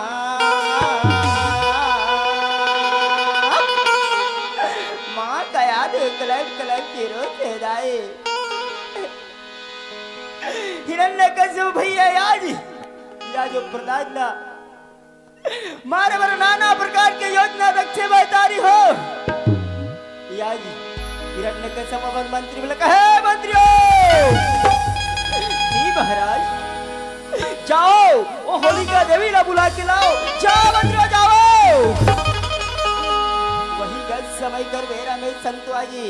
माँ कया दो कलब कलब के रोते दाए हिरण्यकशिपु भैया आज या जो प्रहलाद ना मारे बर नाना प्रकार के योजना रखे बैतारी हो या जी हिरण्यकशिपु अपन मंत्री बोले कहे मंत्रियों जी महाराज जाओ वो होलिका देवी ना बुला के लाओ जाओ मंत्रियों जाओ वही गल समय कर मेरा में संतवा जी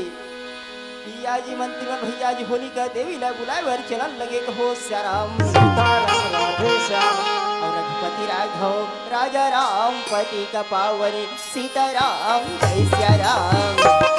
भैया जी मंत्री भैया जी होलिका देवी ला बुलाए वर चलन लगे कहो श्याराम सीताराम राधे श्याम और रघुपति राघव राजा राम पति का पावनी सीताराम जय श्याराम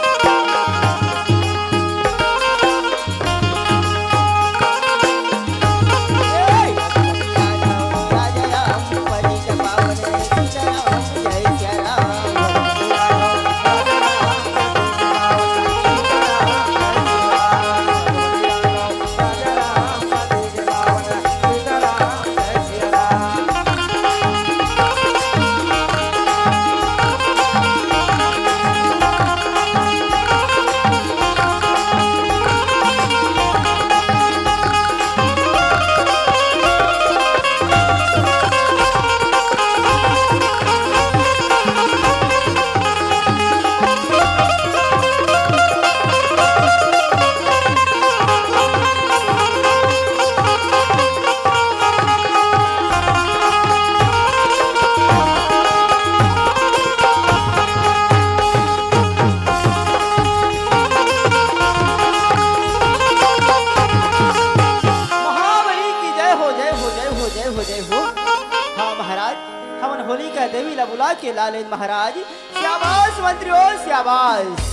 के लालेन महाराज श्याबाश मंत्रियों श्याबाश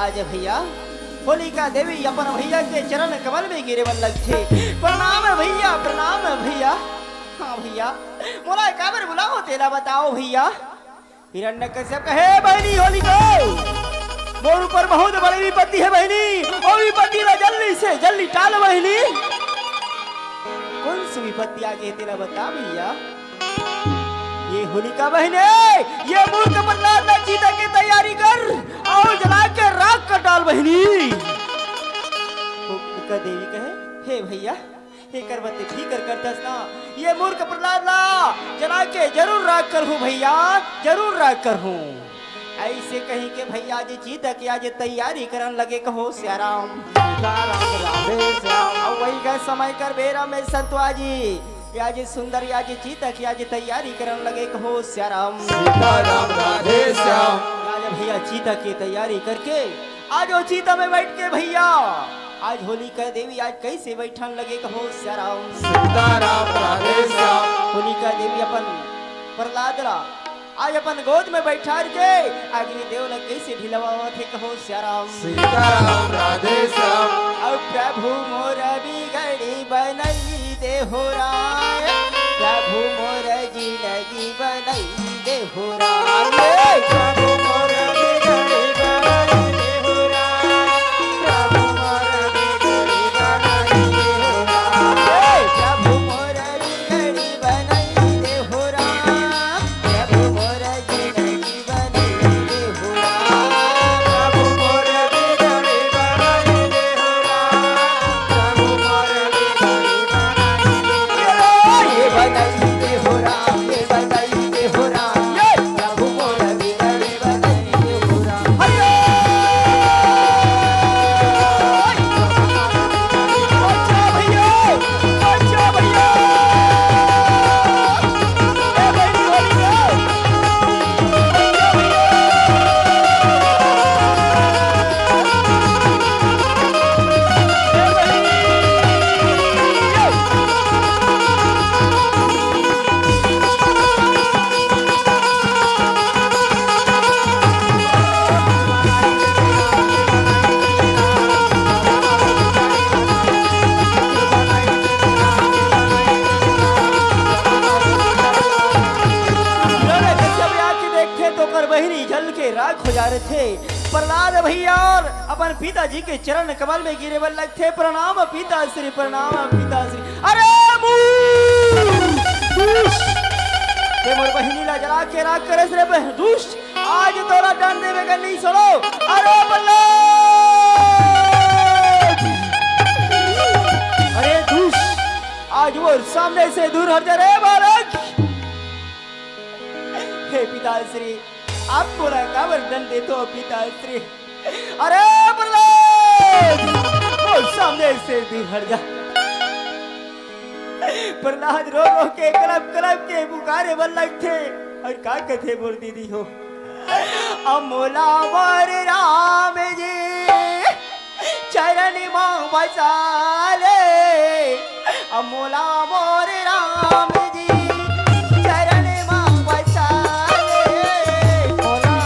आज भैया होलिका देवी अपन भैया के चरण कमल में गिरे बल्लभ थे प्रणाम भैया हाँ भैया मोला काबर बुलाओ तेरा बताओ भैया हिरण्यकश्यप कहे बहनी होलिका मोर ऊपर बहुत बड़ी विपत्ति है बहनी और विपत्ति ला जल्दी टाल बहनी कौन सी विपत्ति आ गई तेरा बता भैया ये होलिका बहने ये मूर्ख प्रहलाद चीता की तैयारी कर और जला के राख कर डाल बहनी होलिका देवी कहे हे भैया हे करवते फिकर करतस ना ये मूर्ख प्रहलाद ला जला के जरूर राख कर हूँ भैया जरूर राख कर हूँ ऐसे कहीं के भैया जी चीता की आज तैयारी करन लगे कहो श्याराम सीताराम राधे श्याम और वही का समय कर बेरा में संतवा जी आज सुंदर आज चीता की आज तैयारी करन लगे कहो श्याराम सीताराम राधे श्याम आज भैया चीता की तैयारी करके आज वो चीता में बैठ के भैया आज होलिका देवी आज कैसे बैठन लगे कहो श्याराम सीताराम राधे श्याम होलिका देवी अपन प्रहलाद ला आज अपन गोद में बैठा के अग्नि देव ने कैसे ढिलवावा थे कहो श्याराम सीताराम राधे श्याम अब प्रभु मोर बिगड़ी बनई दे हो राम रहे थे। प्रहलाद भैया और अपन पिताजी के चरण कमल में गिरे बल थे। प्रणाम पिताश्री, प्रणाम पिताश्री। अरे ते मोर बहिनी ला जला के राख करे रे दुष्ट, आज तोरा दंड देवे का नहीं सुनो। अरे बल्ला, अरे दुष्ट, आज वो सामने से दूर हट जा रे बालक। हे पिताश्री, आप बोला का वर्णन दे तो पिताश्री। अरे प्रहलाद, वो सामने से दूर हट जा। प्रहलाद रो रो के कलप कलप के पुकारे बल्लक थे। और का कथे बोल दीदी हो, अमोला वर राम जी चरण मां बसाले, अमोला मोर राम जी चरण मां बसाले। मोला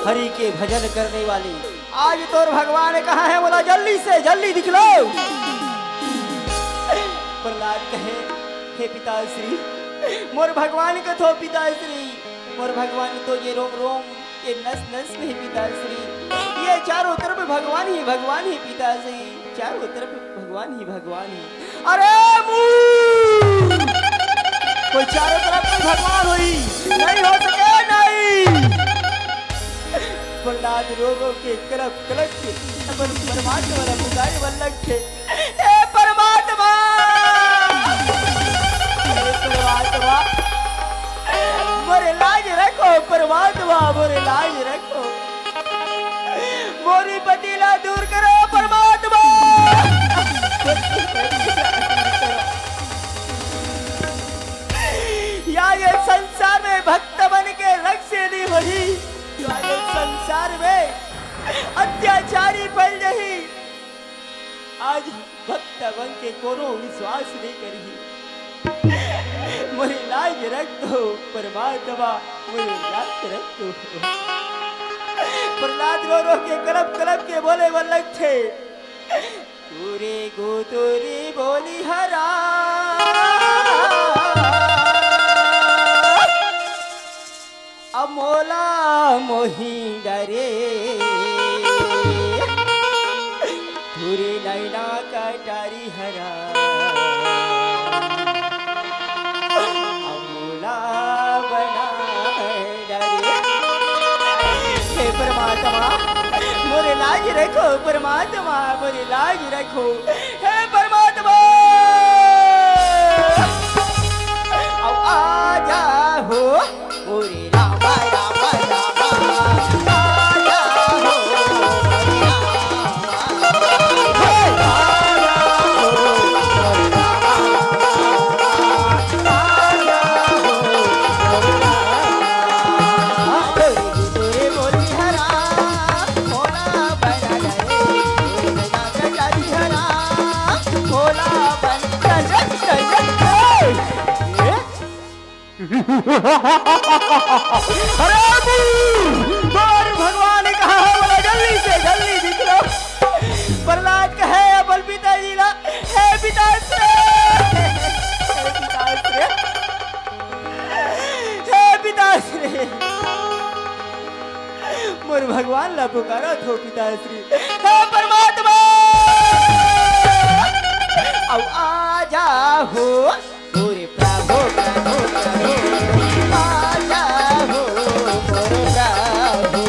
हरि के भजन करने वाले, आज तोर भगवान कहाँ है? बोला जल्दी से जल्दी दिखलो। प्रहलाद कहे, हे पिताश्री, मोर भगवान कथो पिताश्री, मोर भगवान तो ये रोम रोम ये नस नस में पिताश्री, ये चारों तरफ भगवान ही पिताश्री, चारों तरफ भगवान ही। अरे कोई चारों तरफ कोई भगवान हुई नहीं हो सके नहीं। प्रहलाद रो रो के कलप कलप के अपन परमात्मा वाला पुकारे बल्लक थे। हे परमात्मा, मोरे लाज रखो परमात्मा, मोरे लाज रखो, मोरी पतीला दूर करो परमात्मा। या ये संसार में भक्त बन के रख से नहीं वही, संसार में अत्याचारी फैल रही, आज भक्त बन के कोनो विश्वास नहीं करी। मोरी लाज रख दो परमात्मा, मोरी लाज रख दो। प्रहलाद रो रो के कलप कलप के बोले बल्लक थे, तूरे गो तोरी बोली हरा, अमोला मोही डरे, तुरे नैना कटारी हरा, अमोला बना डरे। हे परमात्मा, मोरे लाज रखो परमात्मा, मोरे लाज रखो। हे परमात्मा, अब आ जाओ मोरे अरे तोर भगवान कहाँ है? बोला जल्दी से जल्दी दिख लो। प्रहलाद कहे बल पिताजी ला, हे पिताश्री, हे पिताश्री, मोर भगवान ला पुकारो थो पिताश्री। हे परमात्मा, अब आ जाओ मोरे प्रभु प्रभु प्रभु, आ जाओ मोरे प्रभु।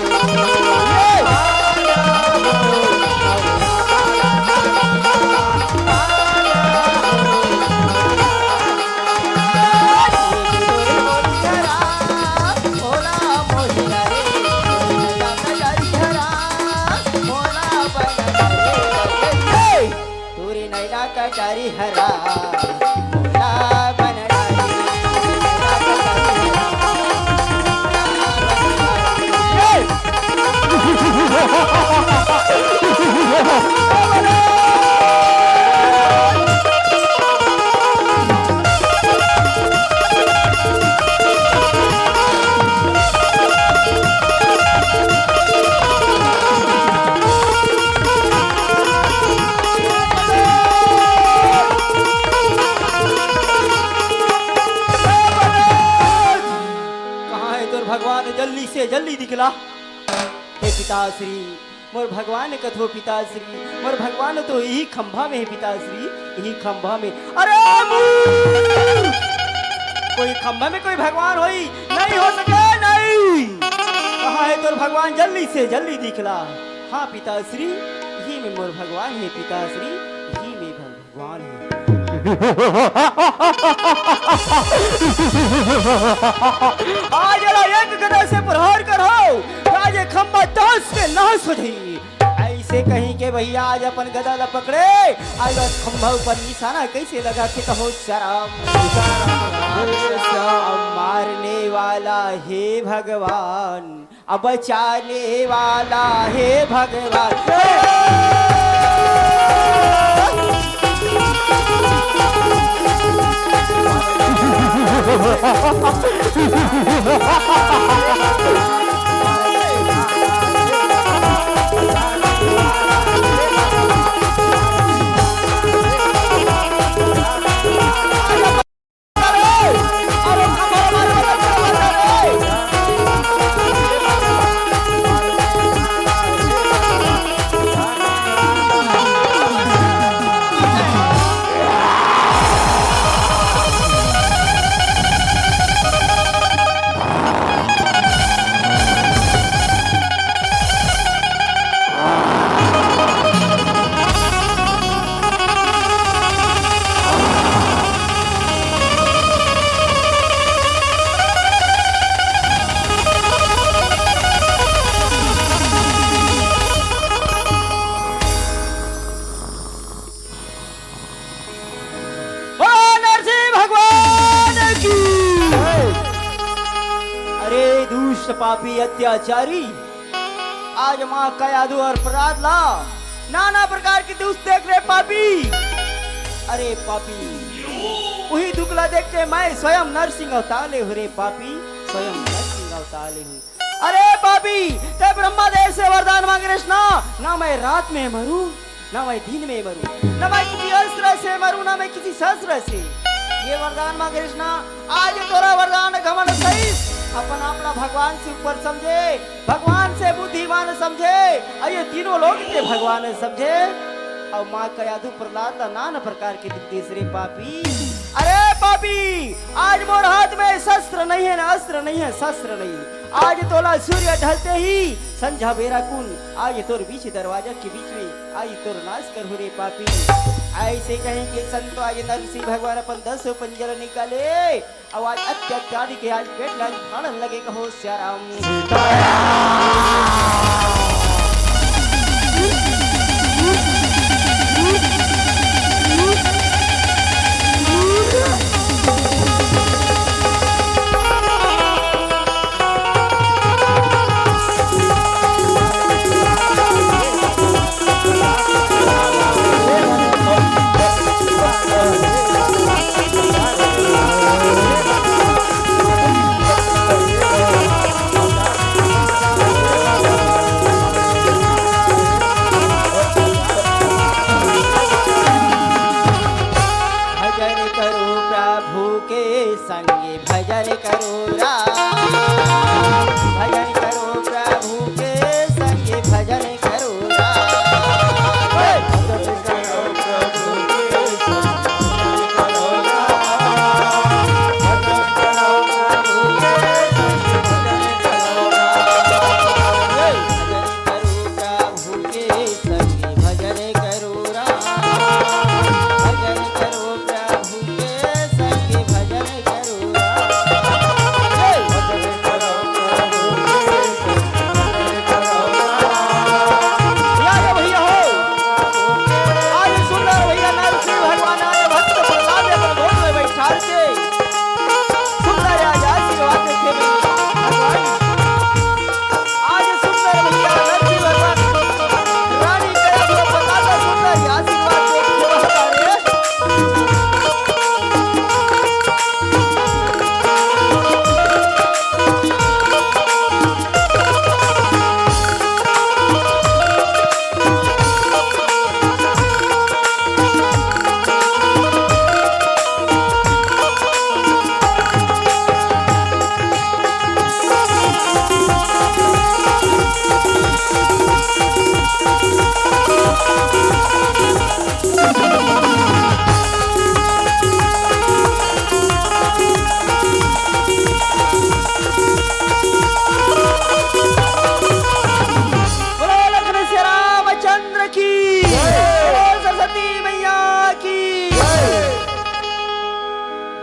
जल्दी से जल्दी दिखला। हे पिताश्री, मोर भगवान कथो पिताश्री, मोर भगवान तो यही खंभा में है पिताश्री, यही खंभा में। अरे मूर्ख! कोई खंभा में कोई भगवान होई नहीं हो सके, नहीं। कहाँ है तोर भगवान? जल्दी से जल्दी दिखला। हाँ पिताश्री, यही में मोर भगवान है पिताश्री, यही में भगवान है। आज एक गदा से प्रहार करो, आज खंबा तोस के नाश हो जाई। ऐसे कहीं के भैया आज अपन गदा ल पकड़े, आज खंभा ऊपर निशाना कैसे लगा के कहो शराब मारने वाला हे भगवान, अब बचाने वाला हे भगवान। पापी अत्याचारी, आज माँ का यादू और अपराध ला, नाना प्रकार की दुष्ट देख रहे पापी। अरे पापी, वही दुखला देख के मैं स्वयं नरसिंह अवतारे हूँ रे पापी, स्वयं नरसिंह अवतारे हूँ। अरे पापी, ते ब्रह्मा देव से वरदान मांग रहे ना मैं रात में मरूं, ना मैं दिन में मरूं, ना मैं किसी अस्त्र से मरूं, ना मैं किसी शस्त्र से। ये वरदान मांग रहे ना, आज तोरा वरदान घमंड सही अपन अपना भगवान से ऊपर समझे, भगवान से बुद्धिमान समझे, और ये तीनों लोग के भगवान समझे। और माँ का यादू प्रहलाद नाना प्रकार के दिख रे पापी। अरे पापी, आज मोर हाथ में शस्त्र नहीं है, ना अस्त्र नहीं है, शस्त्र नहीं है। आज तोला सूर्य ढलते ही संझा बेरा कुन, आज तोर बीच दरवाजा के बीच में आज तोर नाश कर हो रे पापी। ऐसे कहेंगे संतो आज नरसिंह भगवान अपन 10 पंजर निकाले, और आज अत्याचारी के आज पेट लाल फाड़न लगे कहो श्याराम।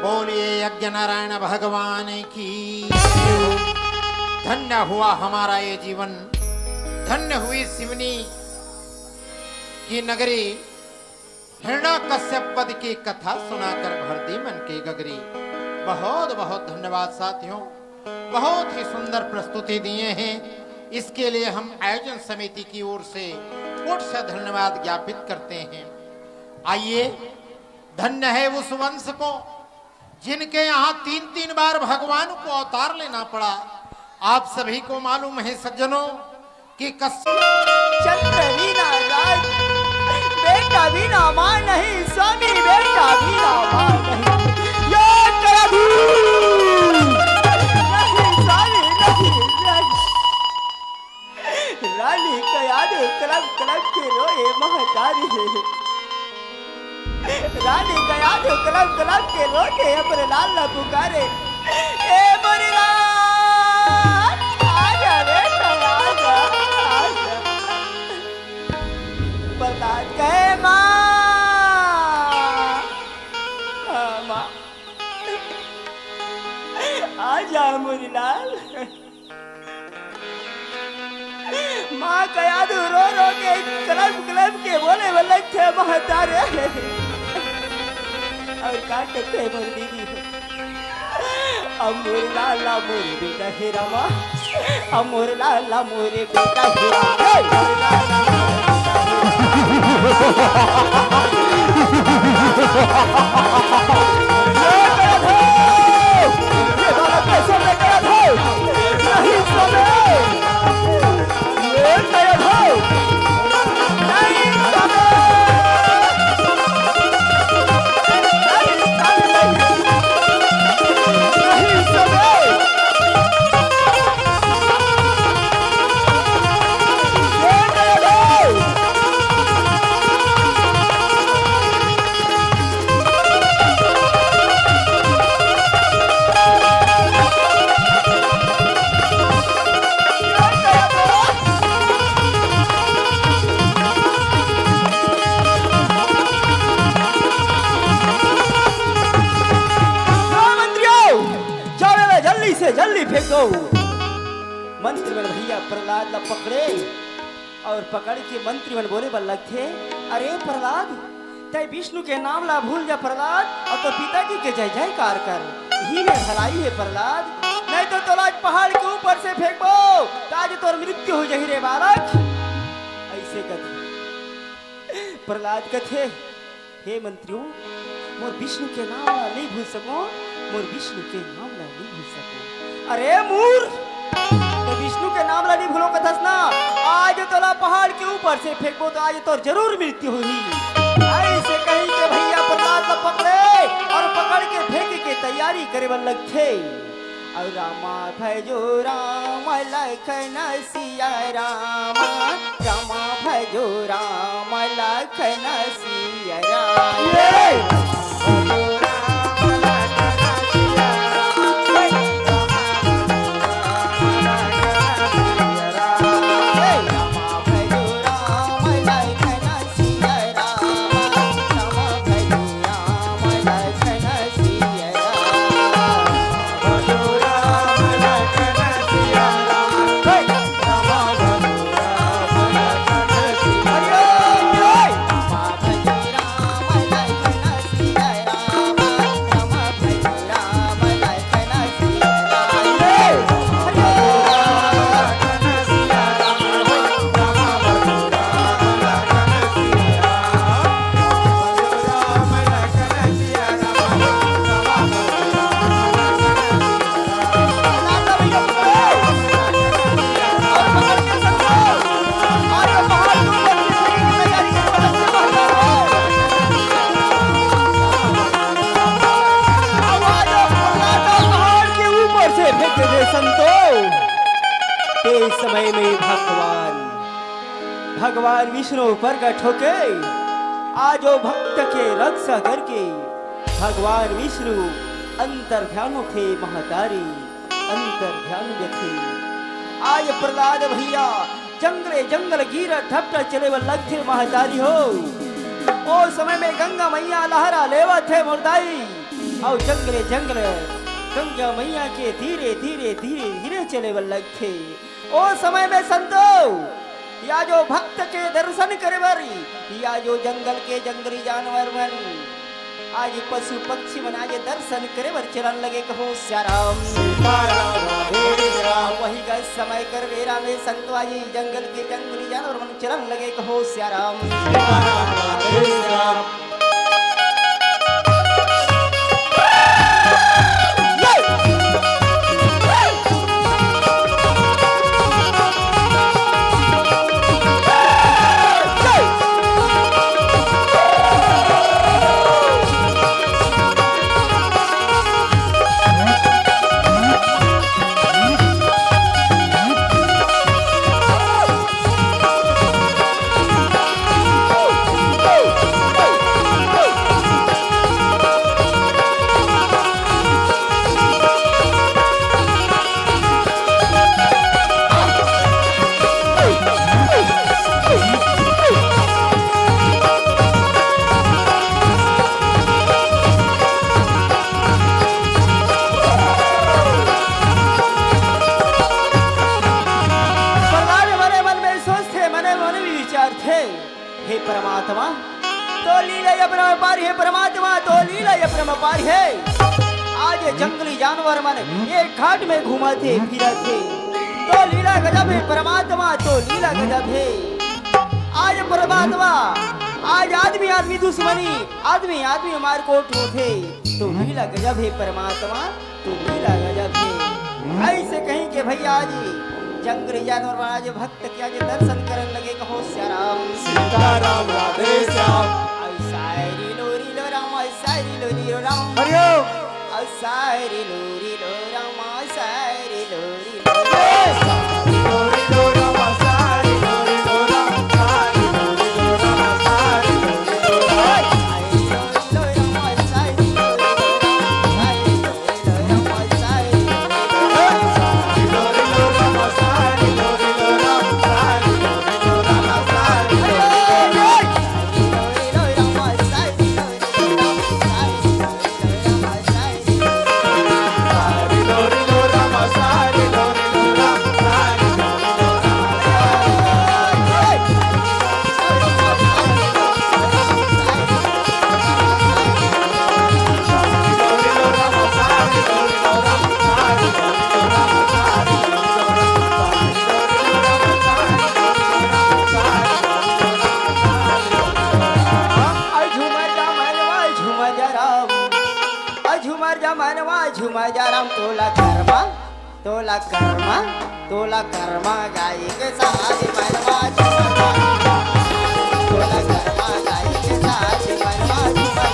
बोलिए यज्ञ नारायण भगवान की। धन्य हुआ हमारा ये जीवन, धन्य हुई सिवनी की नगरी। हिरण्यकश्यप वध की कथा सुनाकर भर दी मन की गगरी। बहुत बहुत धन्यवाद साथियों, बहुत ही सुंदर प्रस्तुति दिए हैं। इसके लिए हम आयोजन समिति की ओर से कोट से धन्यवाद ज्ञापित करते हैं। आइए, धन्य है उस वंश को जिनके यहाँ 3-3 बार भगवान को अवतार लेना पड़ा। आप सभी को मालूम है सज्जनों कि चंद्र बिना राज, बेटा बिना मां नहीं, स्वामी बेटा बिना मां नहीं। यो प्रभु नहीं, स्वामी नहीं। रानी का याद कलम कलम के रोए महतारी, रानी का याद कलम कलम के रोके अपने लाल ला पुकारे। ए मोरी लाल, आजा बेटा आजा, आजा। प्रहलाद कहे माँ, हाँ माँ, आजा मोरी लाल। माँ का याद रो रो के कलम कलम के बोले वाले थे महतारे, और काटते मोर दीदी। अमोर लाला मोरे बेटा हे रामा, अमोर लाला मोरे बेटा हे रामा। ये वाला कैसे लेकर आओ? नहीं समय, ये नया हो, नहीं समय। जल्दी फेंक दो। मंत्रीमन भैया प्रहलाद ला पकड़े और पकड़ के मंत्रीमन बोले बल्लभ थे, अरे प्रहलाद, तय विष्णु के नाम ला भूल जा प्रहलाद, और तो पिताजी के जय जयकार कर। ही में भलाई है प्रहलाद, नहीं तो तोला आज पहाड़ के ऊपर से फेंको तो आज तोर मृत्यु हो जाही रे बालक। ऐसे कथे प्रहलाद कथे, हे मंत्रियों, मोर विष्णु के नाम ला नहीं भूल सको, मोर विष्णु के नाम ला नहीं भूल सको। अरे मूर्ख, तो विष्णु के नाम ला नहीं भूलो कथस ना, आज तोला पहाड़ के ऊपर से फेंको तो आज तो जरूर मृत्यु हुई। ऐसे कहीं के भैया प्रहलाद ला पकड़े और पकड़ के फेंक के तैयारी करे बल्लभ थे। और रामा भजो राम लखन सिया रामा, रामा भजो राम लखन सिया राम। समय में भगवान विष्णु प्रकट होके आज वो भक्त के रक्षा करके भगवान विष्णु अंतर्ध्यान थे महतारी, अंतर्ध्यान थे। आज प्रहलाद भैया जंगल गिर ठपटा चले लग थे महतारी हो। ओ समय में गंगा मैया लहरा लेवा थे मुर्दाई, और जंगले जंगले गंगा मैया के धीरे धीरे धीरे धीरे चले बल्लग थे। ओ समय में संतो या जो भक्त के दर्शन करे बरी या जो जंगल के जंगली जानवर मन आज पशु पक्षी मन आज दर्शन करे बर चलन लगे कहो श्याराम सीताराम राधे श्याम वही का समय कर बेरा में संतो आज जंगल के जंगली जानवर मन चलन लगे कहो श्याराम सीताराम राधे श्याम हे परमात्मा तो लीला अपना पार है परमात्मा तो लीला अपना पार है। आज जंगली जानवर मन एक घाट में घूमा थे फिरा थे तो लीला गजब है परमात्मा तो लीला गजब है। आज परमात्मा आज आदमी आदमी दुश्मनी आदमी आदमी मार कोट थे तो लीला गजब है परमात्मा तो लीला गजब है। ऐसे कहीं के भैया जी जंगली जानवर आज भक्त के आज दर्शन करने लगे कहो श्याराम सीताराम राधे श्याम सारी लोरी लो राम सारी लोरी लो राम हरिओम सारी लोरी लो राम सारी लोरी लोरी लो राम सारी लोरी लो राम सारी लोरी लो राम सारी लोरी लो राम सारी लोरी लो राम सारी लोरी लो राम सारी लोरी लो राम सारी लोरी लो सारी लोरी लो राम सारी लोरी लो राम सारी लोरी लो लोरी लो राम सारी लोरी लो राम सारी लोरी लो राम सारी लोरी लो झुमर जमनवा झुमर जराम तोला कर्मा गाई के साथ मनवा तोला कर्मा गाई के साथ मनवा झुमर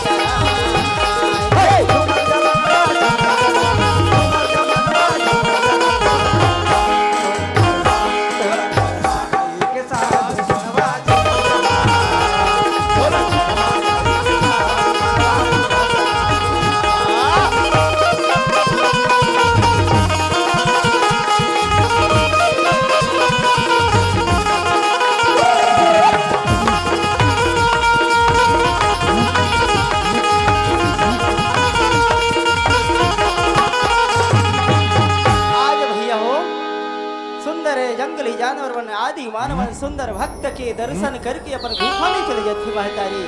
जंगली जानवर बन आदि मानव सुंदर भक्त के दर्शन करके अपन गुफा में चले जाते महतारी।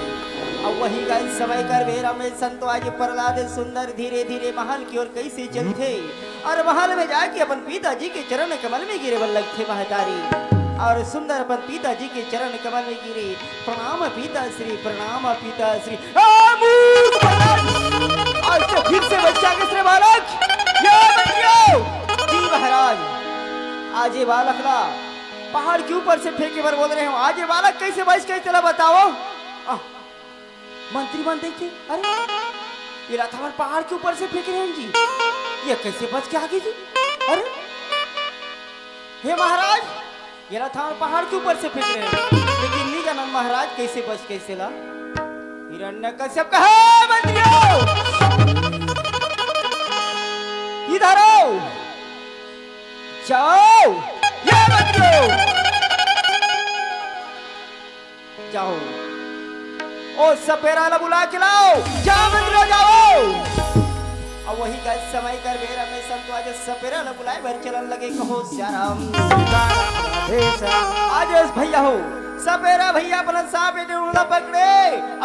अब वही का समय कर बेरा में संतो आज प्रहलाद सुंदर धीरे धीरे महल की ओर कैसे चलते और महल में जाके अपन पिताजी के चरण कमल में गिरे बन लगते महतारी और सुंदर अपन पिताजी के चरण कमल में गिरे प्रणाम पिताश्री प्रणाम पिताश्री। आज तो फिर से बच्चा किसने बालक जी महाराज आज ये बालक ना पहाड़ के ऊपर से फेंके पर बोल रहे हो आज ये बालक कैसे बच के चला बताओ। मंत्री बन देखिए अरे ये राधावन पहाड़ के ऊपर से फेंक रहे हैं जी ये कैसे बच के आगे जी। अरे हे महाराज ये राधावन पहाड़ के ऊपर से फेंक रहे हैं लेकिन नहीं जाना महाराज कैसे बच कैसे ला। हिरण्यकश्यप कहा मंत्रियों इधर आओ जाओ ये मंत्रियों जाओ ओ सपेरा ला बुला के लाओ जाओ मंत्रियों जाओ समय कर बेरा में संत आज सपेरा न बुलाए भर चलन लगे कहो श्याराम आज भैया हो सपेरा भैया अपना सांप उड़ा पकड़े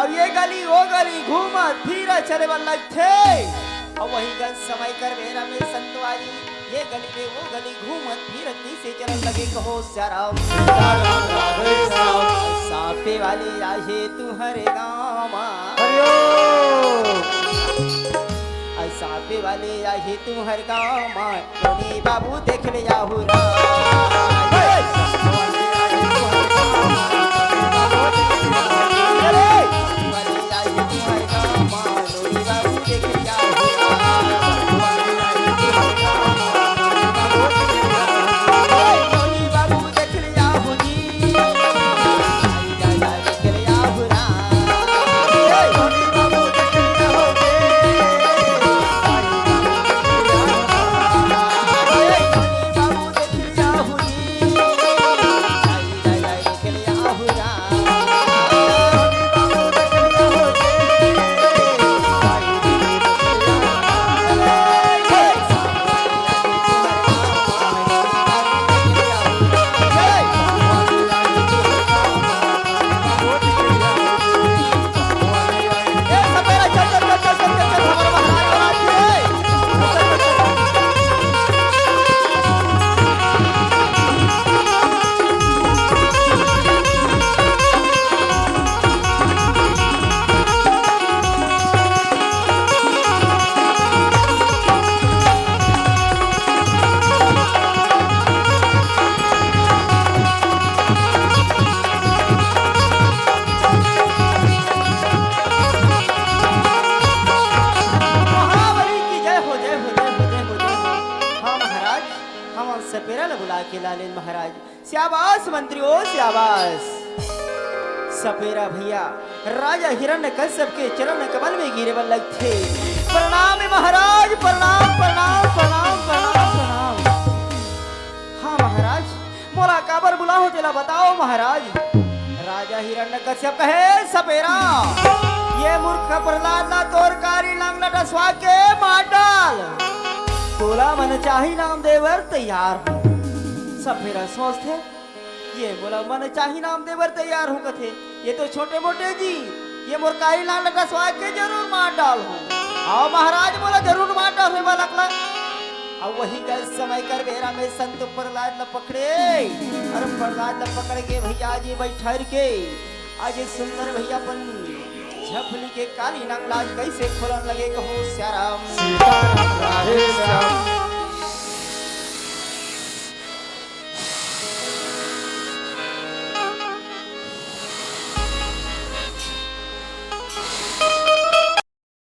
और ये गली वो गली घूमा फिर चले वाला थे और वही गल समय कर बेरा में संत आज ये गली में वो गली घूमत फिरत से चलन लगे कहो श्याराम सापे वाले आए तुम्हारे गाँव सापे वाले आए तुम्हारे गाँव में बाबू देख ले जाहू सपेरा ल बुला के लालेन महाराज श्याबास मंत्री ओ श्याबास सपेरा भैया राजा हिरण्यकश्यप के चरण कमल में गिरे बल थे प्रणाम महाराज प्रणाम प्रणाम प्रणाम प्रणाम प्रणाम हाँ महाराज मोला काबर बुला हो चला बताओ महाराज राजा हिरण्यकश्यप कहे सपेरा ये मूर्ख प्रहलाद ना तोर कारी लंग लटसवा के मार डाल तोला मन चाही नाम देवर तैयार हो सपेरा सोचते ये बोला मन चाही नाम देवर तैयार हो कथे ये तो छोटे मोटे जी ये मुरकाई लाल लगा स्वाद के जरूर मार डाल हो आओ महाराज बोला जरूर मार डाल है वाला अब वही गल समय कर बेरा में संत प्रहलाद न पकड़े और प्रहलाद न पकड़ के भैया जी बैठर के आज सुंदर भैया पन झपली के काली नंगलाज कैसे खोलन लगे कहो श्याराम